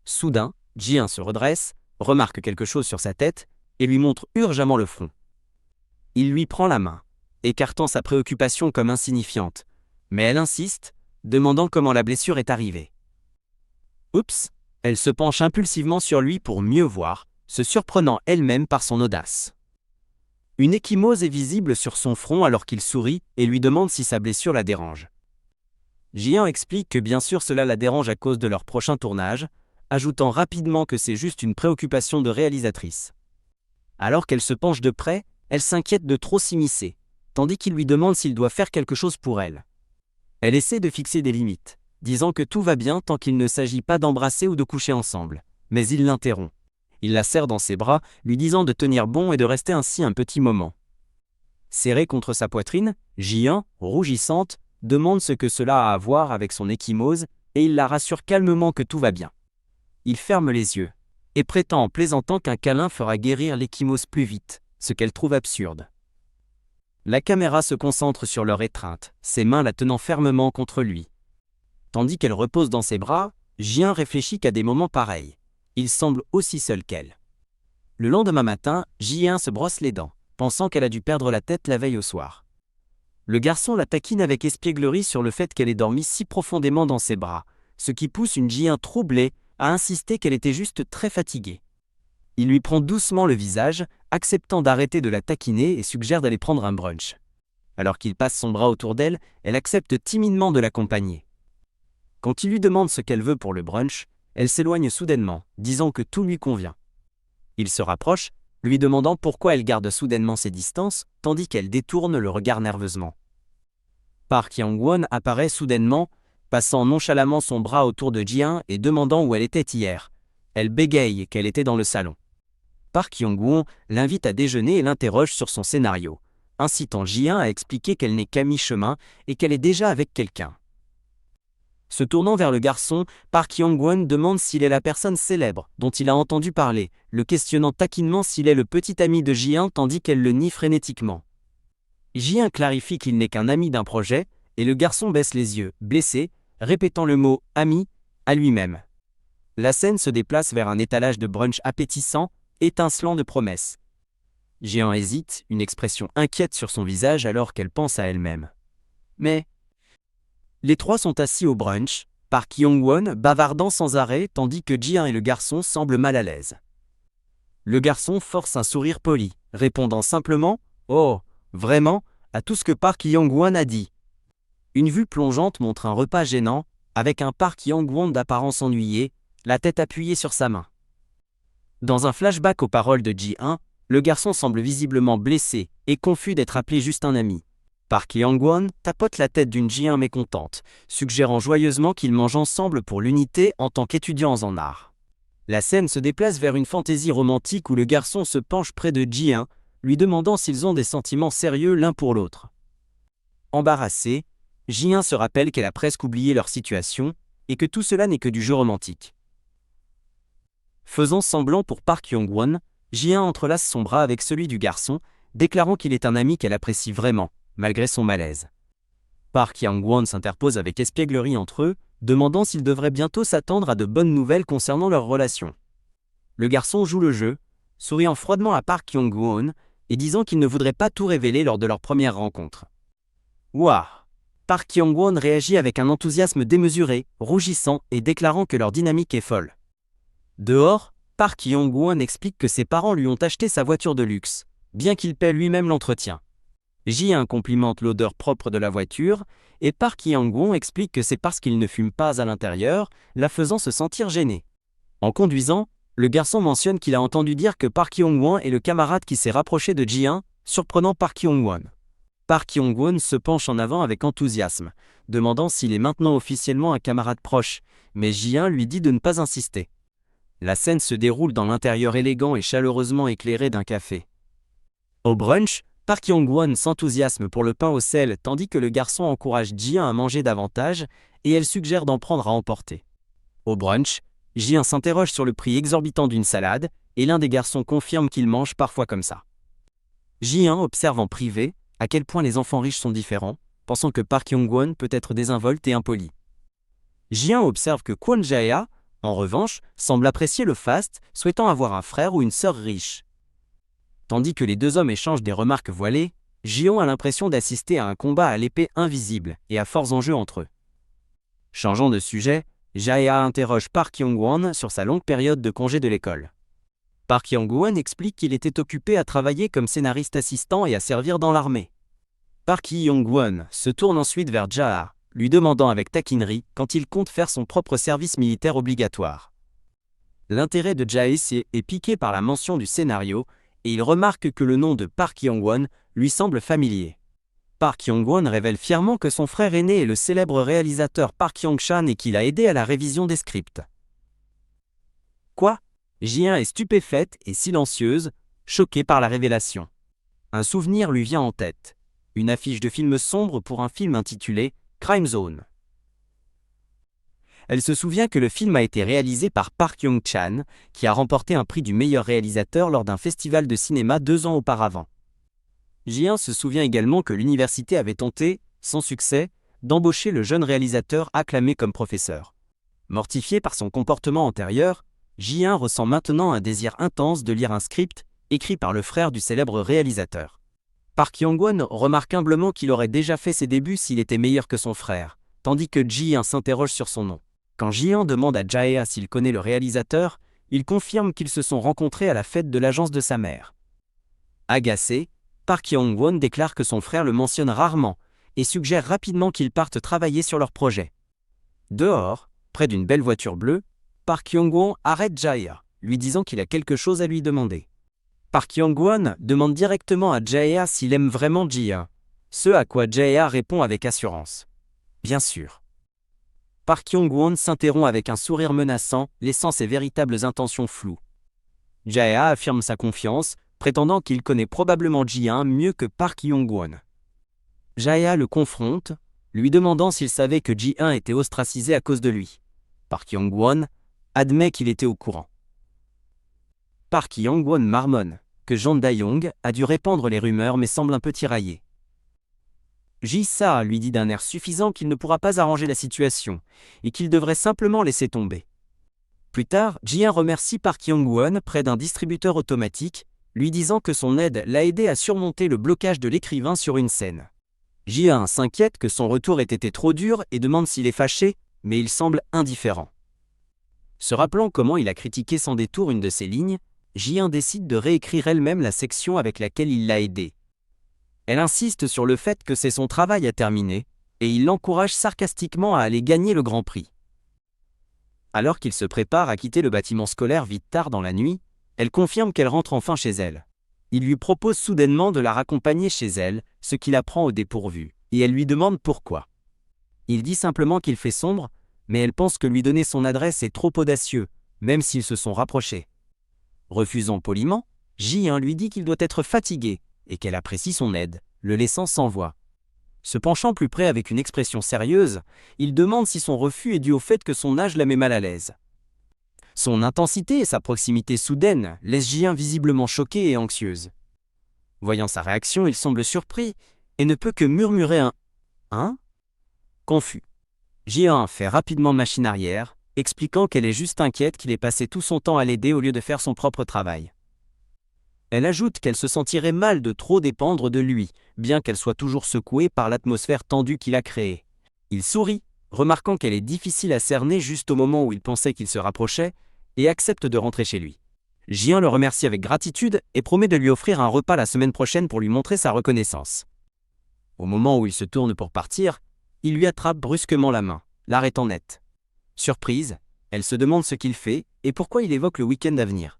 Soudain, Ji-un se redresse, remarque quelque chose sur sa tête, et lui montre urgemment le front. Il lui prend la main, écartant sa préoccupation comme insignifiante, mais elle insiste, demandant comment la blessure est arrivée. Oups, elle se penche impulsivement sur lui pour mieux voir, se surprenant elle-même par son audace. Une ecchymose est visible sur son front alors qu'il sourit et lui demande si sa blessure la dérange. Ji-un explique que bien sûr cela la dérange à cause de leur prochain tournage, ajoutant rapidement que c'est juste une préoccupation de réalisatrice. Alors qu'elle se penche de près, elle s'inquiète de trop s'immiscer, tandis qu'il lui demande s'il doit faire quelque chose pour elle. Elle essaie de fixer des limites, disant que tout va bien tant qu'il ne s'agit pas d'embrasser ou de coucher ensemble, mais il l'interrompt. Il la serre dans ses bras, lui disant de tenir bon et de rester ainsi un petit moment. Serré contre sa poitrine, Ji-un, rougissante, demande ce que cela a à voir avec son ecchymose, et il la rassure calmement que tout va bien. Il ferme les yeux, et prétend en plaisantant qu'un câlin fera guérir l'ecchymose plus vite, ce qu'elle trouve absurde. La caméra se concentre sur leur étreinte, ses mains la tenant fermement contre lui. Tandis qu'elle repose dans ses bras, Ji-un réfléchit qu'à des moments pareils, il semble aussi seul qu'elle. Le lendemain matin, Ji-un se brosse les dents, pensant qu'elle a dû perdre la tête la veille au soir. Le garçon la taquine avec espièglerie sur le fait qu'elle ait dormi si profondément dans ses bras, ce qui pousse une Ji-un troublée à insister qu'elle était juste très fatiguée. Il lui prend doucement le visage, acceptant d'arrêter de la taquiner et suggère d'aller prendre un brunch. Alors qu'il passe son bras autour d'elle, elle accepte timidement de l'accompagner. Quand il lui demande ce qu'elle veut pour le brunch, elle s'éloigne soudainement, disant que tout lui convient. Il se rapproche, lui demandant pourquoi elle garde soudainement ses distances, tandis qu'elle détourne le regard nerveusement. Park Yang-won apparaît soudainement, passant nonchalamment son bras autour de Ji-un et demandant où elle était hier. Elle bégaye qu'elle était dans le salon. Park Yang-won l'invite à déjeuner et l'interroge sur son scénario, incitant Ji-un à expliquer qu'elle n'est qu'à mi-chemin et qu'elle est déjà avec quelqu'un. Se tournant vers le garçon, Park Yang-won demande s'il est la personne célèbre dont il a entendu parler, le questionnant taquinement s'il est le petit ami de Ji-un tandis qu'elle le nie frénétiquement. Ji-un clarifie qu'il n'est qu'un ami d'un projet, et le garçon baisse les yeux, blessé, répétant le mot « ami » à lui-même. La scène se déplace vers un étalage de brunch appétissant, étincelant de promesses. Jian hésite, une expression inquiète sur son visage alors qu'elle pense à elle-même. Mais les trois sont assis au brunch, Park Hyung-won bavardant sans arrêt tandis que Jian et le garçon semblent mal à l'aise. Le garçon force un sourire poli, répondant simplement « Oh, vraiment ?» à tout ce que Park Hyung-won a dit. Une vue plongeante montre un repas gênant, avec un Park Hyung-won d'apparence ennuyée, la tête appuyée sur sa main. Dans un flashback aux paroles de Ji-un, le garçon semble visiblement blessé et confus d'être appelé juste un ami. Park Hyung-won tapote la tête d'une Ji-un mécontente, suggérant joyeusement qu'ils mangent ensemble pour l'unité en tant qu'étudiants en art. La scène se déplace vers une fantaisie romantique où le garçon se penche près de Ji-un, lui demandant s'ils ont des sentiments sérieux l'un pour l'autre. Embarrassée, Ji-un se rappelle qu'elle a presque oublié leur situation et que tout cela n'est que du jeu romantique. Faisant semblant pour Park Hyung-won, Ji-un entrelace son bras avec celui du garçon, déclarant qu'il est un ami qu'elle apprécie vraiment, malgré son malaise. Park Hyung-won s'interpose avec espièglerie entre eux, demandant s'ils devraient bientôt s'attendre à de bonnes nouvelles concernant leur relation. Le garçon joue le jeu, souriant froidement à Park Hyung-won et disant qu'il ne voudrait pas tout révéler lors de leur première rencontre. Waouh! Park Hyung-won réagit avec un enthousiasme démesuré, rougissant et déclarant que leur dynamique est folle. Dehors, Park Hyung-won explique que ses parents lui ont acheté sa voiture de luxe, bien qu'il paie lui-même l'entretien. Ji-un complimente l'odeur propre de la voiture, et Park Hyung-won explique que c'est parce qu'il ne fume pas à l'intérieur, la faisant se sentir gênée. En conduisant, le garçon mentionne qu'il a entendu dire que Park Hyung-won est le camarade qui s'est rapproché de Ji-un, surprenant Park Hyung-won. Park Hyung-won se penche en avant avec enthousiasme, demandant s'il est maintenant officiellement un camarade proche, mais Ji-un lui dit de ne pas insister. La scène se déroule dans l'intérieur élégant et chaleureusement éclairé d'un café. Au brunch, Park Hyung-won s'enthousiasme pour le pain au sel tandis que le garçon encourage Ji-un à manger davantage et elle suggère d'en prendre à emporter. Au brunch, Ji-un s'interroge sur le prix exorbitant d'une salade et l'un des garçons confirme qu'il mange parfois comme ça. Ji-un observe en privé à quel point les enfants riches sont différents, pensant que Park Hyung-won peut être désinvolte et impoli. Ji-un observe que Kwon Jae-ha, en revanche, semble apprécier le faste, souhaitant avoir un frère ou une sœur riche. Tandis que les deux hommes échangent des remarques voilées, Ji-on a l'impression d'assister à un combat à l'épée invisible et à forts enjeux entre eux. Changeant de sujet, Jae-ha interroge Park Hyung-won sur sa longue période de congé de l'école. Park Hyung-won explique qu'il était occupé à travailler comme scénariste assistant et à servir dans l'armée. Park Hyung-won se tourne ensuite vers Jae-ha, lui demandant avec taquinerie quand il compte faire son propre service militaire obligatoire. L'intérêt de Jae-ha est piqué par la mention du scénario, et il remarque que le nom de Park Hyung-won lui semble familier. Park Hyung-won révèle fièrement que son frère aîné est le célèbre réalisateur Park Hyung-chan et qu'il a aidé à la révision des scripts. Quoi? Ji-un est stupéfaite et silencieuse, choquée par la révélation. Un souvenir lui vient en tête. Une affiche de film sombre pour un film intitulé Crime Zone. Elle se souvient que le film a été réalisé par Park Hyung-chan, qui a remporté un prix du meilleur réalisateur lors d'un festival de cinéma 2 ans auparavant. Ji-un se souvient également que l'université avait tenté, sans succès, d'embaucher le jeune réalisateur acclamé comme professeur. Mortifié par son comportement antérieur, Ji-un ressent maintenant un désir intense de lire un script écrit par le frère du célèbre réalisateur. Park Hyung-won remarque humblement qu'il aurait déjà fait ses débuts s'il était meilleur que son frère, tandis que Ji-un s'interroge sur son nom. Quand Ji-un demande à Jae-ha s'il connaît le réalisateur, il confirme qu'ils se sont rencontrés à la fête de l'agence de sa mère. Agacé, Park Hyung-won déclare que son frère le mentionne rarement et suggère rapidement qu'ils partent travailler sur leur projet. Dehors, près d'une belle voiture bleue, Park Hyung-won arrête Jae-ha, lui disant qu'il a quelque chose à lui demander. Park Hyung-won demande directement à Jae-ha s'il aime vraiment Ji-un, ce à quoi Jae-ha répond avec assurance. Bien sûr. Park Hyung-won s'interrompt avec un sourire menaçant, laissant ses véritables intentions floues. Jae-ha affirme sa confiance, prétendant qu'il connaît probablement Ji-un mieux que Park Hyung-won. Jae-ha le confronte, lui demandant s'il savait que Ji-un était ostracisé à cause de lui. Park Hyung-won admet qu'il était au courant. Park Hyung-won marmonne que Jeon Da-young a dû répandre les rumeurs mais semble un peu tiraillé. Ji-sa lui dit d'un air suffisant qu'il ne pourra pas arranger la situation et qu'il devrait simplement laisser tomber. Plus tard, Ji-un remercie Park Young-won près d'un distributeur automatique, lui disant que son aide l'a aidé à surmonter le blocage de l'écrivain sur une scène. Ji-un s'inquiète que son retour ait été trop dur et demande s'il est fâché, mais il semble indifférent. Se rappelant comment il a critiqué sans détour une de ses lignes, Ji-un décide de réécrire elle-même la section avec laquelle il l'a aidé. Elle insiste sur le fait que c'est son travail à terminer, et il l'encourage sarcastiquement à aller gagner le Grand Prix. Alors qu'il se prépare à quitter le bâtiment scolaire vite tard dans la nuit, elle confirme qu'elle rentre enfin chez elle. Il lui propose soudainement de la raccompagner chez elle, ce qui la prend au dépourvu, et elle lui demande pourquoi. Il dit simplement qu'il fait sombre, mais elle pense que lui donner son adresse est trop audacieux, même s'ils se sont rapprochés. Refusant poliment, Ji-un lui dit qu'il doit être fatigué, et qu'elle apprécie son aide, le laissant sans voix. Se penchant plus près avec une expression sérieuse, il demande si son refus est dû au fait que son âge la met mal à l'aise. Son intensité et sa proximité soudaine laissent Ji-un visiblement choquée et anxieuse. Voyant sa réaction, il semble surpris et ne peut que murmurer un « Hein ?» confus. Ji-un fait rapidement machine arrière, expliquant qu'elle est juste inquiète qu'il ait passé tout son temps à l'aider au lieu de faire son propre travail. Elle ajoute qu'elle se sentirait mal de trop dépendre de lui, bien qu'elle soit toujours secouée par l'atmosphère tendue qu'il a créée. Il sourit, remarquant qu'elle est difficile à cerner juste au moment où il pensait qu'il se rapprochait, et accepte de rentrer chez lui. Ji-un le remercie avec gratitude et promet de lui offrir un repas la semaine prochaine pour lui montrer sa reconnaissance. Au moment où il se tourne pour partir, il lui attrape brusquement la main, l'arrêtant net. Surprise, elle se demande ce qu'il fait et pourquoi il évoque le week-end à venir.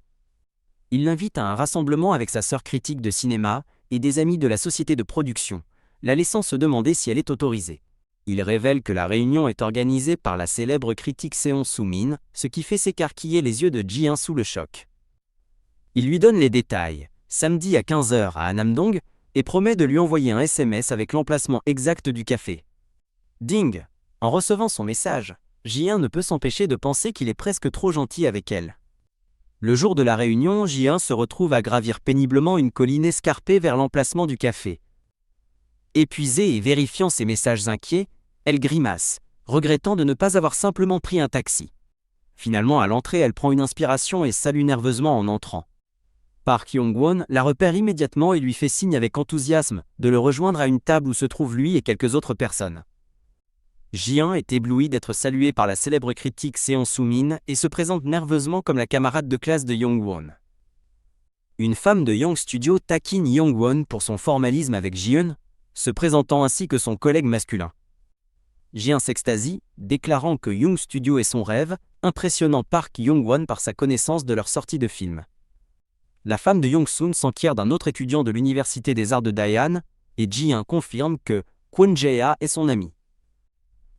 Il l'invite à un rassemblement avec sa sœur critique de cinéma et des amis de la société de production, la laissant se demander si elle est autorisée. Il révèle que la réunion est organisée par la célèbre critique Seon Soo-min, ce qui fait s'écarquiller les yeux de Ji-un sous le choc. Il lui donne les détails, samedi à 15h à Annam-dong, et promet de lui envoyer un SMS avec l'emplacement exact du café. Ding! En recevant son message, Ji-un ne peut s'empêcher de penser qu'il est presque trop gentil avec elle. Le jour de la réunion, Ji-un se retrouve à gravir péniblement une colline escarpée vers l'emplacement du café. Épuisée et vérifiant ses messages inquiets, elle grimace, regrettant de ne pas avoir simplement pris un taxi. Finalement, à l'entrée, elle prend une inspiration et salue nerveusement en entrant. Park Young-won la repère immédiatement et lui fait signe avec enthousiasme de le rejoindre à une table où se trouvent lui et quelques autres personnes. Ji-un est ébloui d'être salué par la célèbre critique Seon Soo-min et se présente nerveusement comme la camarade de classe de Young-won. Une femme de Young Studio taquine Young-won pour son formalisme avec Ji-eun, se présentant ainsi que son collègue masculin. Ji-un s'extasie, déclarant que Young Studio est son rêve, impressionnant Park Young-won par sa connaissance de leur sortie de film. La femme de Young-soon s'enquiert d'un autre étudiant de l'université des arts de Daehan, et Ji-un confirme que Kwon Jae-ha est son ami.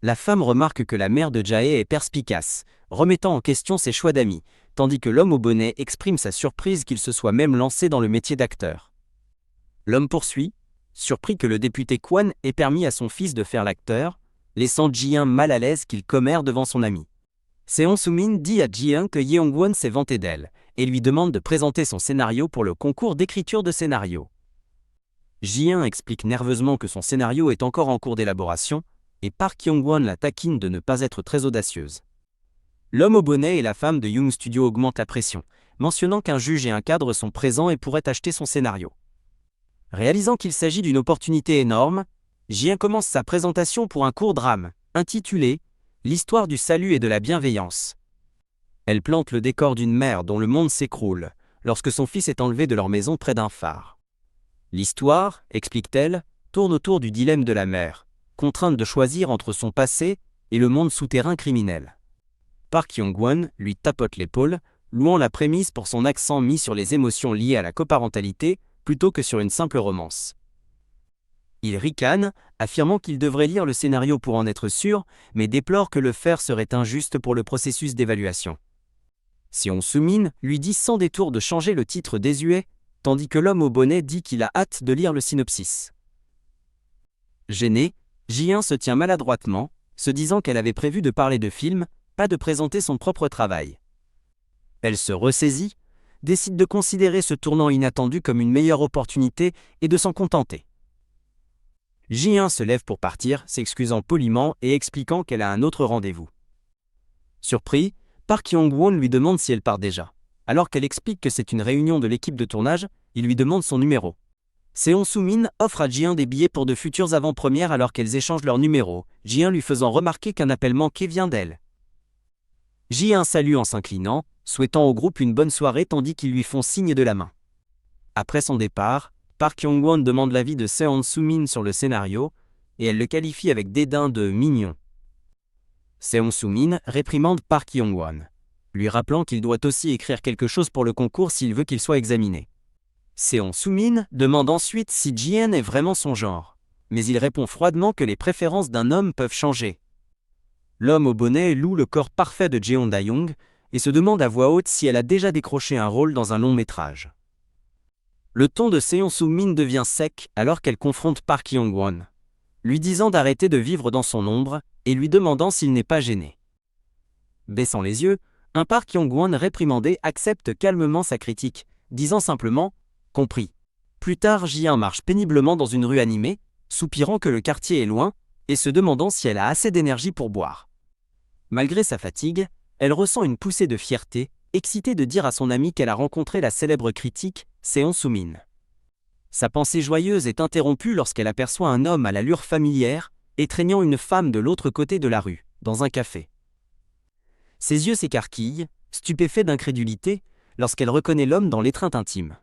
La femme remarque que la mère de Jae est perspicace, remettant en question ses choix d'amis, tandis que l'homme au bonnet exprime sa surprise qu'il se soit même lancé dans le métier d'acteur. L'homme poursuit, surpris que le député Kwon ait permis à son fils de faire l'acteur, laissant Ji-un mal à l'aise qu'il commère devant son ami. Seon Soo-min dit à Ji-un que Young-won s'est vanté d'elle, et lui demande de présenter son scénario pour le concours d'écriture de scénario. Ji-un explique nerveusement que son scénario est encore en cours d'élaboration, et Park Young-won la taquine de ne pas être très audacieuse. L'homme au bonnet et la femme de Young Studio augmentent la pression, mentionnant qu'un juge et un cadre sont présents et pourraient acheter son scénario. Réalisant qu'il s'agit d'une opportunité énorme, Ji-un commence sa présentation pour un court drame, intitulé « L'histoire du salut et de la bienveillance ». Elle plante le décor d'une mère dont le monde s'écroule, lorsque son fils est enlevé de leur maison près d'un phare. L'histoire, explique-t-elle, tourne autour du dilemme de la mère, contrainte de choisir entre son passé et le monde souterrain criminel. Park Young-won lui tapote l'épaule, louant la prémisse pour son accent mis sur les émotions liées à la coparentalité, plutôt que sur une simple romance. Il ricane, affirmant qu'il devrait lire le scénario pour en être sûr, mais déplore que le faire serait injuste pour le processus d'évaluation. Seon Soo-min lui dit sans détour de changer le titre désuet, tandis que l'homme au bonnet dit qu'il a hâte de lire le synopsis. Gêné, Ji-un se tient maladroitement, se disant qu'elle avait prévu de parler de film, pas de présenter son propre travail. Elle se ressaisit, décide de considérer ce tournant inattendu comme une meilleure opportunité et de s'en contenter. Ji-un se lève pour partir, s'excusant poliment et expliquant qu'elle a un autre rendez-vous. Surpris, Park Hyung-won lui demande si elle part déjà. Alors qu'elle explique que c'est une réunion de l'équipe de tournage, il lui demande son numéro. Seon Soo-min offre à Ji-un des billets pour de futures avant-premières alors qu'elles échangent leur numéro, Ji-un lui faisant remarquer qu'un appel manqué vient d'elle. Ji-un salue en s'inclinant, souhaitant au groupe une bonne soirée tandis qu'ils lui font signe de la main. Après son départ, Park Hyung-won demande l'avis de Seon Soo-min sur le scénario, et elle le qualifie avec dédain de « mignon ». Seon Soo-min réprimande Park Hyung-won, lui rappelant qu'il doit aussi écrire quelque chose pour le concours s'il veut qu'il soit examiné. Seon Soo-min demande ensuite si Ji-un est vraiment son genre, mais il répond froidement que les préférences d'un homme peuvent changer. L'homme au bonnet loue le corps parfait de Jeon Da-young et se demande à voix haute si elle a déjà décroché un rôle dans un long métrage. Le ton de Seon Soo-min devient sec alors qu'elle confronte Park Hyung-won, lui disant d'arrêter de vivre dans son ombre et lui demandant s'il n'est pas gêné. Baissant les yeux, un Park Hyung-won réprimandé accepte calmement sa critique, disant simplement « compris ». Plus tard, Ji-un marche péniblement dans une rue animée, soupirant que le quartier est loin et se demandant si elle a assez d'énergie pour boire. Malgré sa fatigue, elle ressent une poussée de fierté, excitée de dire à son amie qu'elle a rencontré la célèbre critique Seon Soo-min. Sa pensée joyeuse est interrompue lorsqu'elle aperçoit un homme à l'allure familière, étreignant une femme de l'autre côté de la rue, dans un café. Ses yeux s'écarquillent, stupéfaits d'incrédulité, lorsqu'elle reconnaît l'homme dans l'étreinte intime.